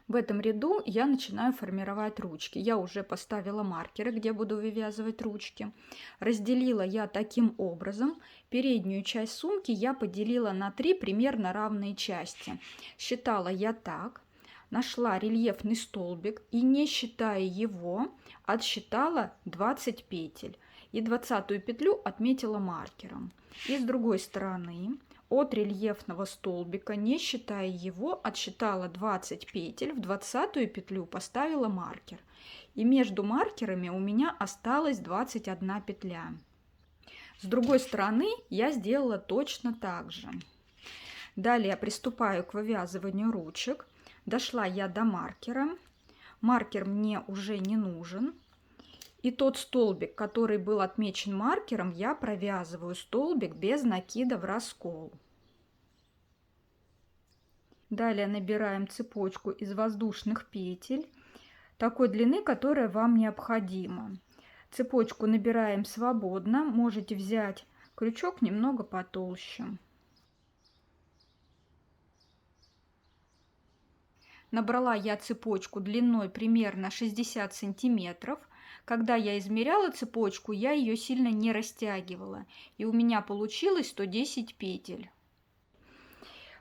В этом ряду я начинаю формировать ручки. Я уже поставила маркеры, где буду вывязывать ручки. Разделила я таким образом. Переднюю часть сумки я поделила на 3 примерно равные части. Считала я так. Нашла рельефный столбик и, не считая его, отсчитала 20 петель. И 20-ю петлю отметила маркером. И с другой стороны от рельефного столбика, не считая его, отсчитала 20 петель, в 20-ю петлю поставила маркер. И между маркерами у меня осталась 21 петля. С другой стороны я сделала точно так же. Далее приступаю к вывязыванию ручек. Дошла я до маркера. Маркер мне уже не нужен. И тот столбик, который был отмечен маркером, я провязываю столбик без накида в раскол. Далее набираем цепочку из воздушных петель такой длины, которая вам необходима. Цепочку набираем свободно, можете взять крючок немного потолще. Набрала я цепочку длиной примерно 60 сантиметров. Когда я измеряла цепочку, я ее сильно не растягивала, и у меня получилось 110 петель.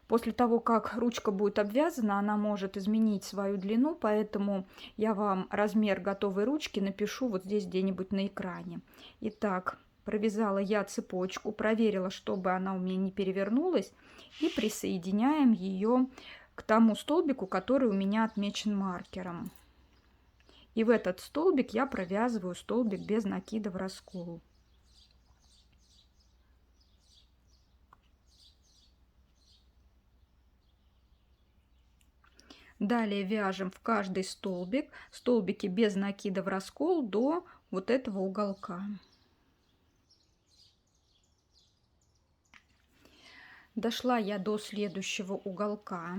После того, как ручка будет обвязана, она может изменить свою длину, поэтому я вам размер готовой ручки напишу вот здесь где-нибудь на экране. Итак, провязала я цепочку, проверила, чтобы она у меня не перевернулась, и присоединяем ее к тому столбику, который у меня отмечен маркером. И в этот столбик я провязываю столбик без накида в раскол. Далее вяжем в каждый столбик столбики без накида в раскол до вот этого уголка. Дошла я до следующего уголка.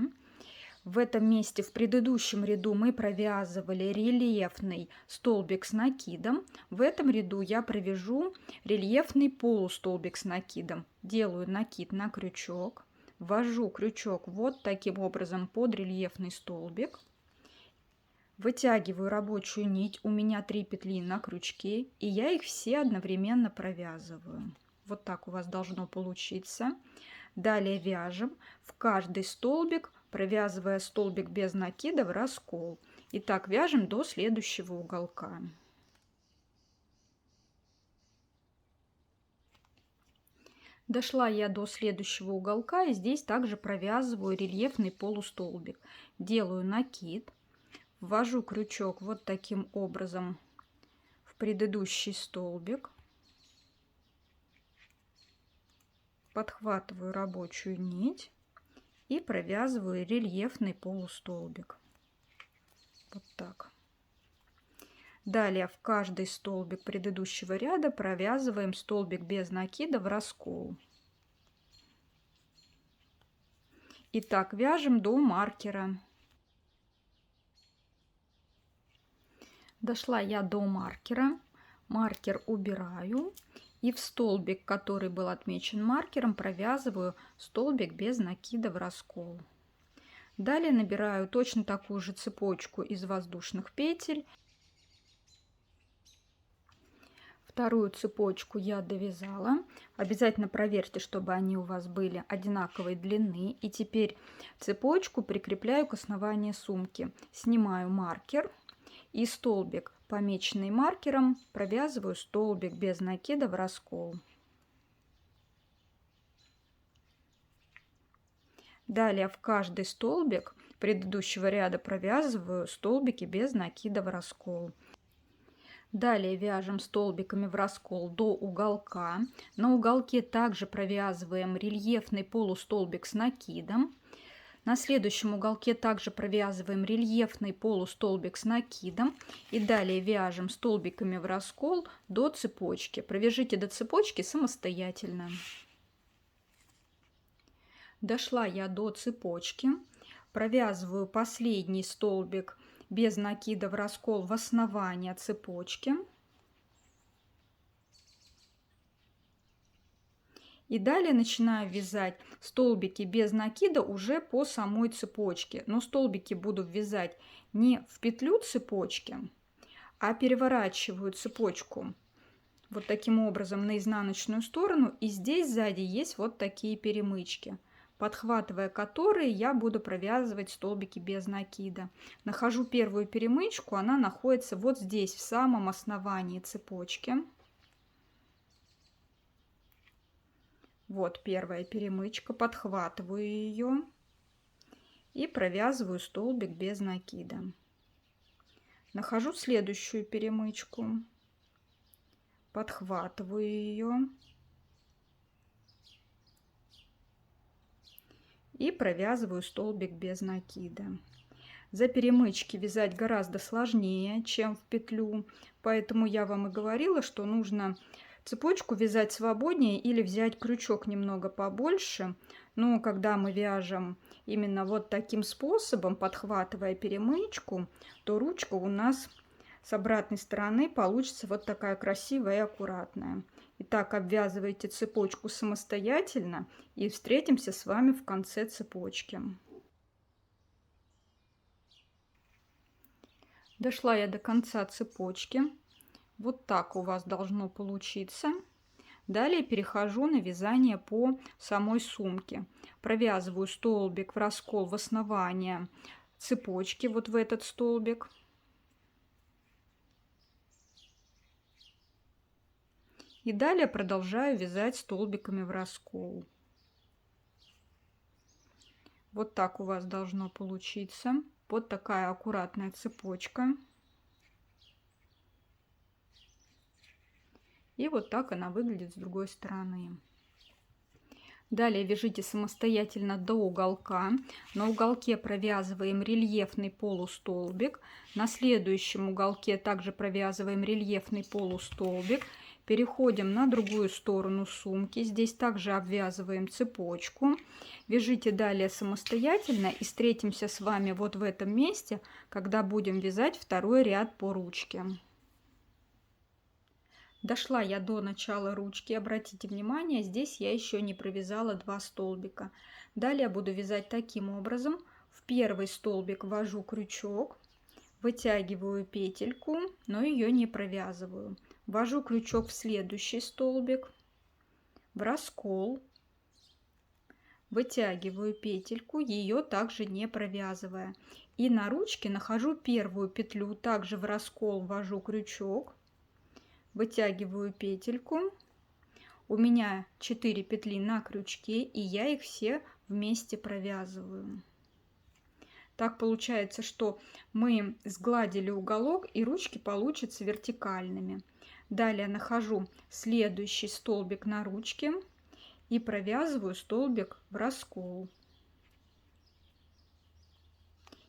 В этом месте в предыдущем ряду мы провязывали рельефный столбик с накидом. В этом ряду я провяжу рельефный полустолбик с накидом. Делаю накид на крючок, ввожу крючок вот таким образом под рельефный столбик. Вытягиваю рабочую нить, у меня 3 петли на крючке, и я их все одновременно провязываю. Вот так у вас должно получиться. Далее вяжем в каждый столбик, провязывая столбик без накида в раскол. И так вяжем до следующего уголка. Дошла я до следующего уголка, и здесь также провязываю рельефный полустолбик. Делаю накид, ввожу крючок вот таким образом в предыдущий столбик. Подхватываю рабочую нить и провязываю рельефный полустолбик. Вот так. Далее в каждый столбик предыдущего ряда провязываем столбик без накида в раскол. И так вяжем до маркера. Дошла я до маркера. Маркер убираю. И в столбик, который был отмечен маркером, провязываю столбик без накида в раскол. Далее набираю точно такую же цепочку из воздушных петель. Вторую цепочку я довязала. Обязательно проверьте, чтобы они у вас были одинаковой длины. И теперь цепочку прикрепляю к основанию сумки. Снимаю маркер и столбик, помеченный маркером, провязываю столбик без накида в раскол. Далее в каждый столбик предыдущего ряда провязываю столбики без накида в раскол. Далее вяжем столбиками в раскол до уголка. На уголке также провязываем рельефный полустолбик с накидом. На следующем уголке также провязываем рельефный полустолбик с накидом. И далее вяжем столбиками в раскол до цепочки. Провяжите до цепочки самостоятельно. Дошла я до цепочки. Провязываю последний столбик без накида в раскол в основание цепочки. И далее начинаю вязать столбики без накида уже по самой цепочке. Но столбики буду вязать не в петлю цепочки, а переворачиваю цепочку вот таким образом на изнаночную сторону. И здесь сзади есть вот такие перемычки, подхватывая которые я буду провязывать столбики без накида. Нахожу первую перемычку, она находится вот здесь, в самом основании цепочки. Вот первая перемычка, подхватываю ее и провязываю столбик без накида. Нахожу следующую перемычку, подхватываю ее и провязываю столбик без накида. За перемычки вязать гораздо сложнее, чем в петлю, поэтому я вам и говорила, что нужно цепочку вязать свободнее или взять крючок немного побольше. Но когда мы вяжем именно вот таким способом, подхватывая перемычку, то ручка у нас с обратной стороны получится вот такая красивая и аккуратная. Итак, обвязывайте цепочку самостоятельно и встретимся с вами в конце цепочки. Дошла я до конца цепочки. Вот так у вас должно получиться. Далее перехожу на вязание по самой сумке. Провязываю столбик в раскол в основание цепочки, вот в этот столбик. И далее продолжаю вязать столбиками в раскол. Вот так у вас должно получиться. Вот такая аккуратная цепочка. И вот так она выглядит с другой стороны. Далее вяжите самостоятельно до уголка. На уголке провязываем рельефный полустолбик. На следующем уголке также провязываем рельефный полустолбик. Переходим на другую сторону сумки. Здесь также обвязываем цепочку. Вяжите далее самостоятельно и встретимся с вами вот в этом месте, когда будем вязать второй ряд по ручке. Дошла я до начала ручки. Обратите внимание, здесь я еще не провязала 2 столбика. Далее буду вязать таким образом. В первый столбик ввожу крючок, вытягиваю петельку, но ее не провязываю. Ввожу крючок в следующий столбик, в раскол, вытягиваю петельку, ее также не провязывая. И на ручке нахожу первую петлю, также в раскол ввожу крючок, вытягиваю петельку. У меня 4 петли на крючке, и я их все вместе провязываю. Так получается, что мы сгладили уголок, и ручки получатся вертикальными. Далее нахожу следующий столбик на ручке и провязываю столбик в раскол.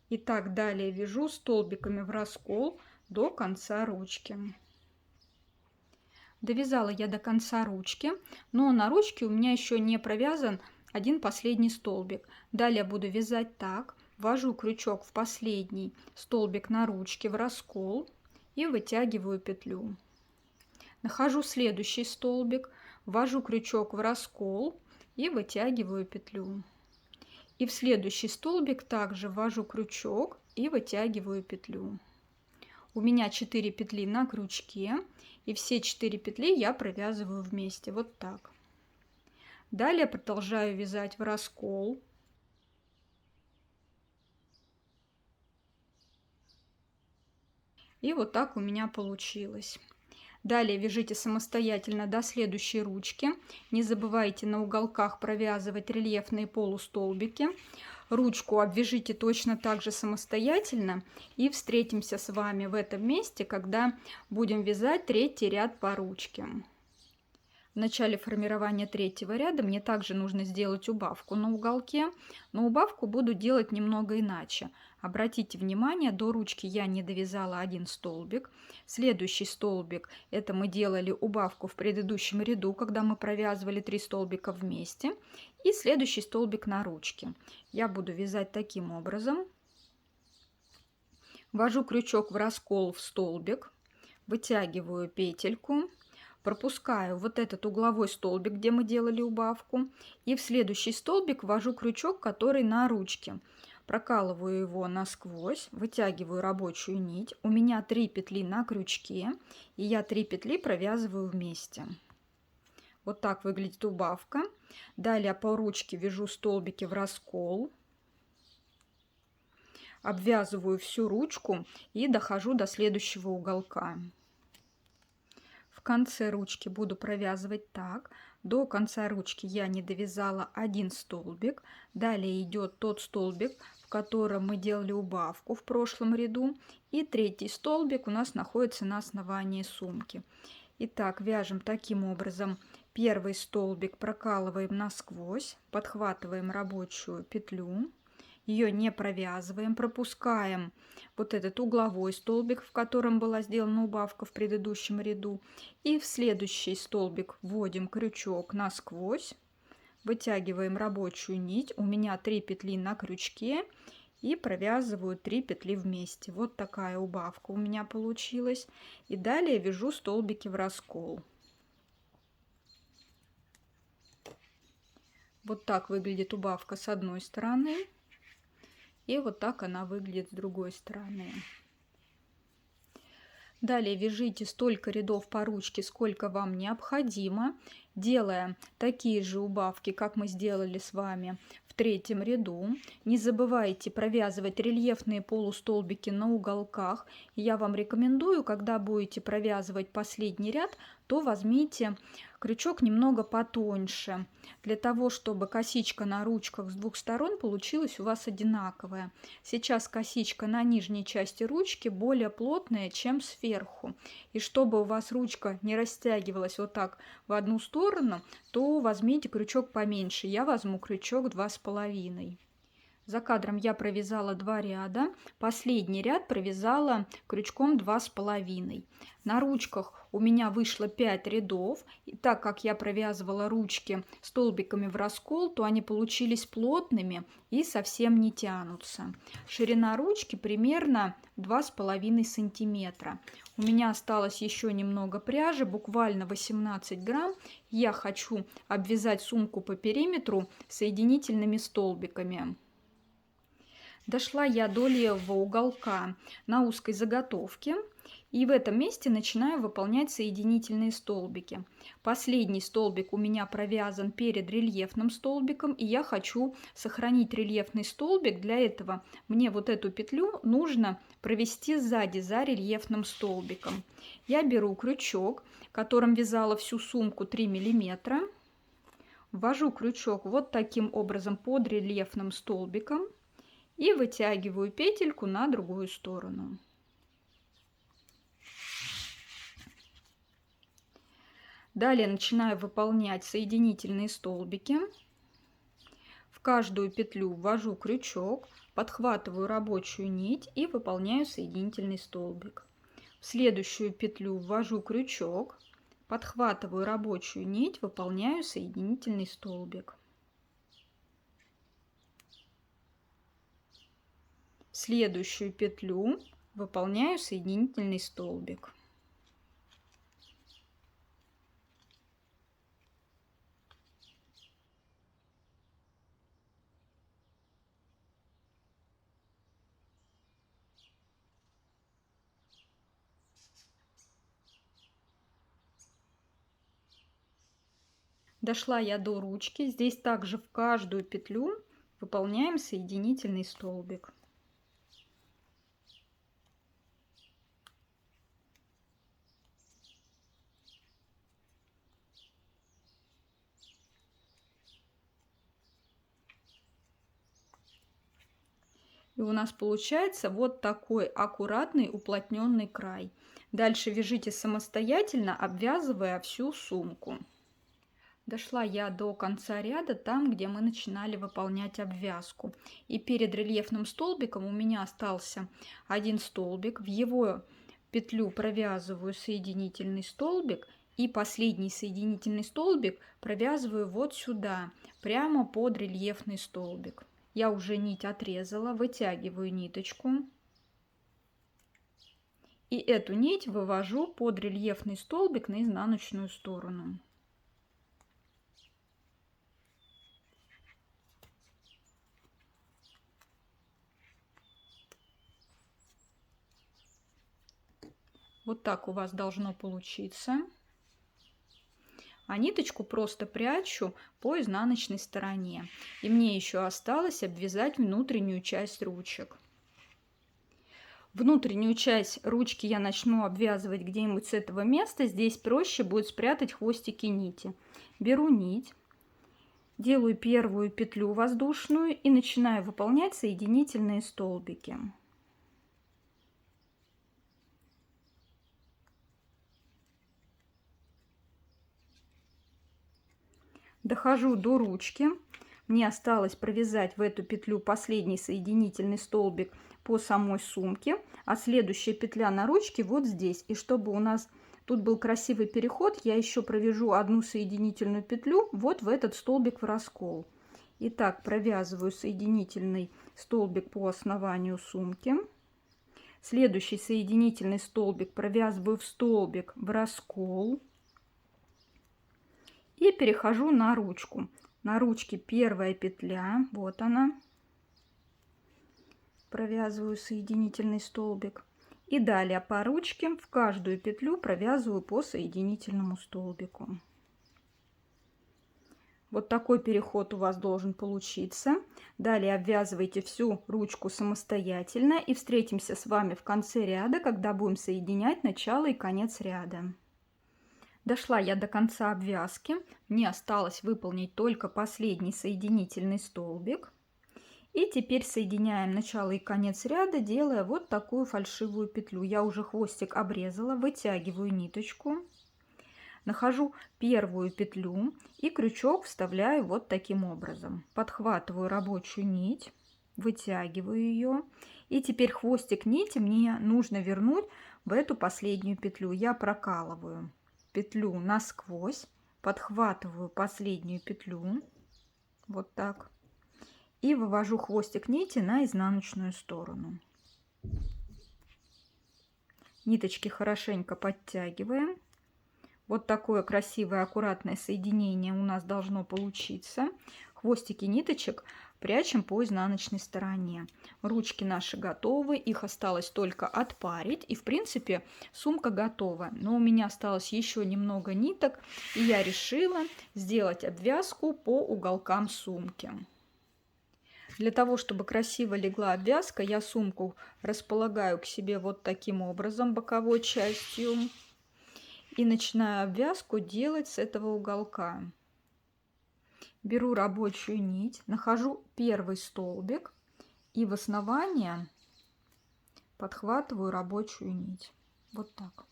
И так далее вяжу столбиками в раскол до конца ручки. Довязала я до конца ручки, но на ручке у меня еще не провязан один последний столбик. Далее буду вязать так. Ввожу крючок в последний столбик на ручке в раскол и вытягиваю петлю. Нахожу следующий столбик, ввожу крючок в раскол и вытягиваю петлю. И в следующий столбик также ввожу крючок и вытягиваю петлю. У меня 4 петли на крючке, и все 4 петли я провязываю вместе, вот так. Далее продолжаю вязать в раскол. И вот так у меня получилось. Далее вяжите самостоятельно до следующей ручки. Не забывайте на уголках провязывать рельефные полустолбики. Ручку обвяжите точно так же самостоятельно. И встретимся с вами в этом месте, когда будем вязать третий ряд по ручке. В начале формирования третьего ряда мне также нужно сделать убавку на уголке, но убавку буду делать немного иначе. Обратите внимание, до ручки я не довязала один столбик. Следующий столбик — это мы делали убавку в предыдущем ряду, когда мы провязывали 3 столбика вместе. И следующий столбик на ручке. Я буду вязать таким образом. Ввожу крючок в раскол в столбик, вытягиваю петельку, пропускаю вот этот угловой столбик, где мы делали убавку, и в следующий столбик ввожу крючок, который на ручке. Прокалываю его насквозь, вытягиваю рабочую нить. У меня 3 петли на крючке, и я 3 петли провязываю вместе. Вот так выглядит убавка. Далее по ручке вяжу столбики в раскол. Обвязываю всю ручку и дохожу до следующего уголка. В конце ручки буду провязывать так. До конца ручки я не довязала один столбик. Далее идет тот столбик, в котором мы делали убавку в прошлом ряду. И третий столбик у нас находится на основании сумки. Итак, вяжем таким образом. Первый столбик прокалываем насквозь, подхватываем рабочую петлю. Ее не провязываем, пропускаем вот этот угловой столбик, в котором была сделана убавка в предыдущем ряду. И в следующий столбик вводим крючок насквозь, вытягиваем рабочую нить. У меня 3 петли на крючке и провязываю 3 петли вместе. Вот такая убавка у меня получилась. И далее вяжу столбики в раскол. Вот так выглядит убавка с одной стороны. И вот так она выглядит с другой стороны. Далее вяжите столько рядов по ручке, сколько вам необходимо, делая такие же убавки, как мы сделали с вами в третьем ряду. Не забывайте провязывать рельефные полустолбики на уголках. Я вам рекомендую, когда будете провязывать последний ряд, то возьмите крючок немного потоньше, для того, чтобы косичка на ручках с двух сторон получилась у вас одинаковая. Сейчас косичка на нижней части ручки более плотная, чем сверху. И чтобы у вас ручка не растягивалась вот так в одну сторону, то возьмите крючок поменьше. Я возьму крючок 2,5. За кадром я провязала 2 ряда. Последний ряд провязала крючком 2,5. На ручках у меня вышло 5 рядов. И так как я провязывала ручки столбиками в раскол, то они получились плотными и совсем не тянутся. Ширина ручки примерно 2,5 сантиметра. У меня осталось еще немного пряжи, буквально 18 грамм. Я хочу обвязать сумку по периметру соединительными столбиками. Дошла я до левого уголка на узкой заготовке, и в этом месте начинаю выполнять соединительные столбики. Последний столбик у меня провязан перед рельефным столбиком, и я хочу сохранить рельефный столбик. Для этого мне вот эту петлю нужно провести сзади за рельефным столбиком. Я беру крючок, которым вязала всю сумку 3 мм, ввожу крючок вот таким образом под рельефным столбиком и вытягиваю петельку на другую сторону. Далее начинаю выполнять соединительные столбики. В каждую петлю ввожу крючок, подхватываю рабочую нить и выполняю соединительный столбик. В следующую петлю ввожу крючок, подхватываю рабочую нить, выполняю соединительный столбик. В следующую петлю выполняю соединительный столбик. Дошла я до ручки. Здесь также в каждую петлю выполняем соединительный столбик. И у нас получается вот такой аккуратный уплотненный край. Дальше вяжите самостоятельно, обвязывая всю сумку. Дошла я до конца ряда, там, где мы начинали выполнять обвязку. И перед рельефным столбиком у меня остался один столбик. В его петлю провязываю соединительный столбик. И последний соединительный столбик провязываю вот сюда, прямо под рельефный столбик. Я уже нить отрезала, вытягиваю ниточку. И эту нить вывожу под рельефный столбик на изнаночную сторону. Вот так у вас должно получиться. А ниточку просто прячу по изнаночной стороне. И мне еще осталось обвязать внутреннюю часть ручек. Внутреннюю часть ручки я начну обвязывать где-нибудь с этого места. Здесь проще будет спрятать хвостики нити. Беру нить, делаю первую петлю воздушную и начинаю выполнять соединительные столбики. Дохожу до ручки. Мне осталось провязать в эту петлю последний соединительный столбик по самой сумке, а следующая петля на ручке вот здесь. И чтобы у нас тут был красивый переход, я еще провяжу одну соединительную петлю вот в этот столбик в раскол. Итак, провязываю соединительный столбик по основанию сумки. Следующий соединительный столбик провязываю в столбик в раскол. И перехожу на ручку. На ручке первая петля, вот она. Провязываю соединительный столбик. И далее по ручке в каждую петлю провязываю по соединительному столбику. Вот такой переход у вас должен получиться. Далее обвязывайте всю ручку самостоятельно. И встретимся с вами в конце ряда, когда будем соединять начало и конец ряда. Дошла я до конца обвязки. Мне осталось выполнить только последний соединительный столбик. И теперь соединяем начало и конец ряда, делая вот такую фальшивую петлю. Я уже хвостик обрезала, вытягиваю ниточку, нахожу первую петлю и крючок вставляю вот таким образом. Подхватываю рабочую нить, вытягиваю ее. И теперь хвостик нити мне нужно вернуть в эту последнюю петлю. Я прокалываю петлю насквозь, подхватываю последнюю петлю, вот так, и вывожу хвостик нити на изнаночную сторону. Ниточки хорошенько подтягиваем. Вот такое красивое аккуратное соединение у нас должно получиться. Хвостики ниточек прячем по изнаночной стороне. Ручки наши готовы, их осталось только отпарить. И в принципе сумка готова. Но у меня осталось еще немного ниток, и я решила сделать обвязку по уголкам сумки. Для того, чтобы красиво легла обвязка, я сумку располагаю к себе вот таким образом, боковой частью. И начинаю обвязку делать с этого уголка. Беру рабочую нить, нахожу первый столбик и в основание подхватываю рабочую нить. Вот так.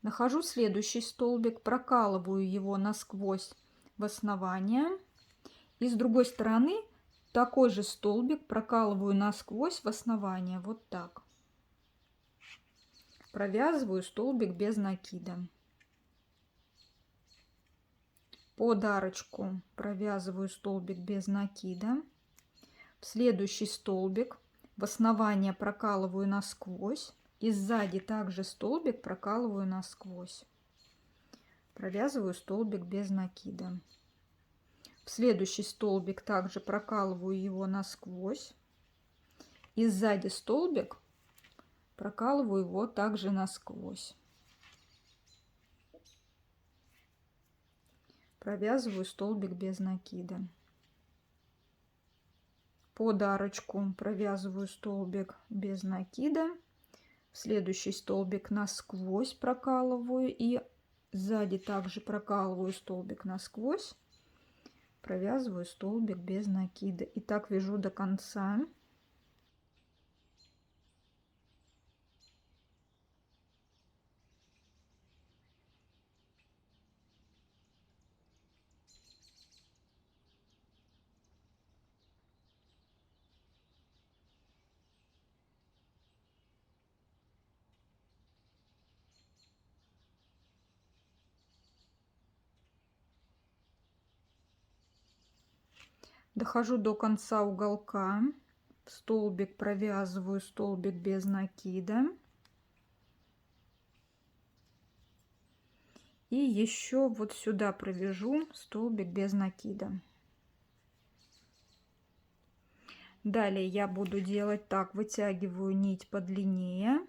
Нахожу следующий столбик, прокалываю его насквозь в основание. И с другой стороны такой же столбик прокалываю насквозь в основание. Вот так. Провязываю столбик без накида. Под арочку провязываю столбик без накида. В следующий столбик в основание прокалываю насквозь. И сзади также столбик прокалываю насквозь. Провязываю столбик без накида. В следующий столбик также прокалываю его насквозь. И сзади столбик прокалываю его также насквозь. Провязываю столбик без накида. Под арочку провязываю столбик без накида. В следующий столбик насквозь прокалываю. И сзади также прокалываю столбик насквозь. Провязываю столбик без накида. И так вяжу до конца. Дохожу до конца уголка. В столбик провязываю столбик без накида. И еще вот сюда провяжу столбик без накида. Далее я буду делать так: вытягиваю нить подлиннее,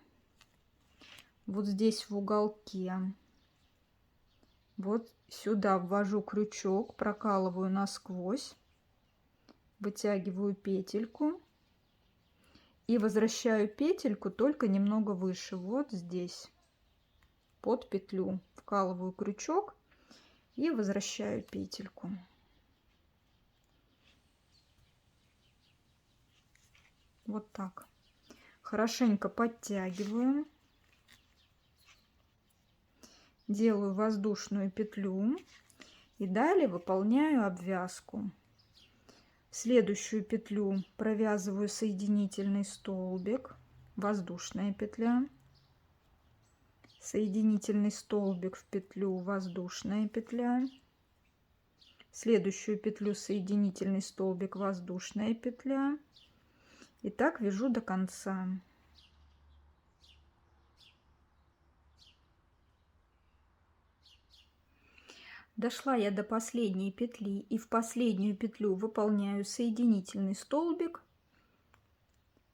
вот здесь в уголке, вот сюда ввожу крючок, прокалываю насквозь, вытягиваю петельку и возвращаю петельку только немного выше, вот здесь, под петлю, вкалываю крючок и возвращаю петельку. Вот так. Хорошенько подтягиваю. Делаю воздушную петлю. И далее выполняю обвязку. В следующую петлю провязываю соединительный столбик. Воздушная петля. Соединительный столбик в петлю, воздушная петля. В следующую петлю соединительный столбик, воздушная петля. И так вяжу до конца. Дошла я до последней петли и в последнюю петлю выполняю соединительный столбик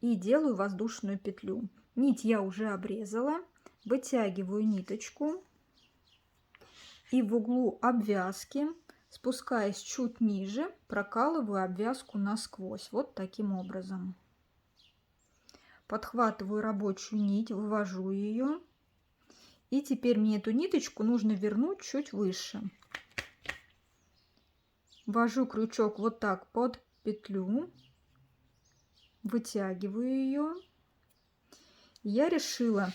и делаю воздушную петлю. Нить я уже обрезала, вытягиваю ниточку и в углу обвязки, спускаясь чуть ниже, прокалываю обвязку насквозь, вот таким образом. Подхватываю рабочую нить, вывожу ее. И теперь мне эту ниточку нужно вернуть чуть выше. Ввожу крючок вот так под петлю, вытягиваю ее. Я решила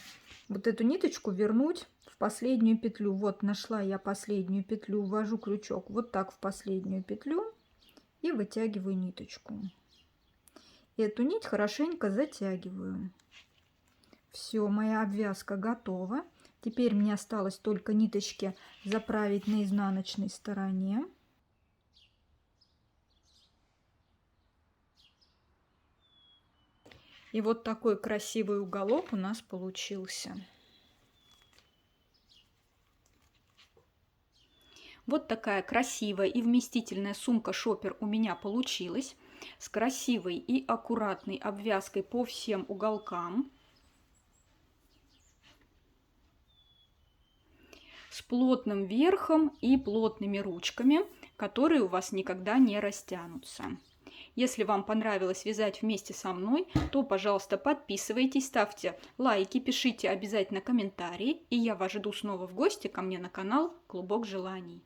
вот эту ниточку вернуть в последнюю петлю. Вот нашла я последнюю петлю, ввожу крючок вот так в последнюю петлю и вытягиваю ниточку. Эту нить хорошенько затягиваю. Все, моя обвязка готова. Теперь мне осталось только ниточки заправить на изнаночной стороне. И вот такой красивый уголок у нас получился. Вот такая красивая и вместительная сумка-шопер у меня получилась. С красивой и аккуратной обвязкой по всем уголкам. С плотным верхом и плотными ручками, которые у вас никогда не растянутся. Если вам понравилось вязать вместе со мной, то, пожалуйста, подписывайтесь, ставьте лайки, пишите обязательно комментарии. И я вас жду снова в гости ко мне на канал Клубок желаний.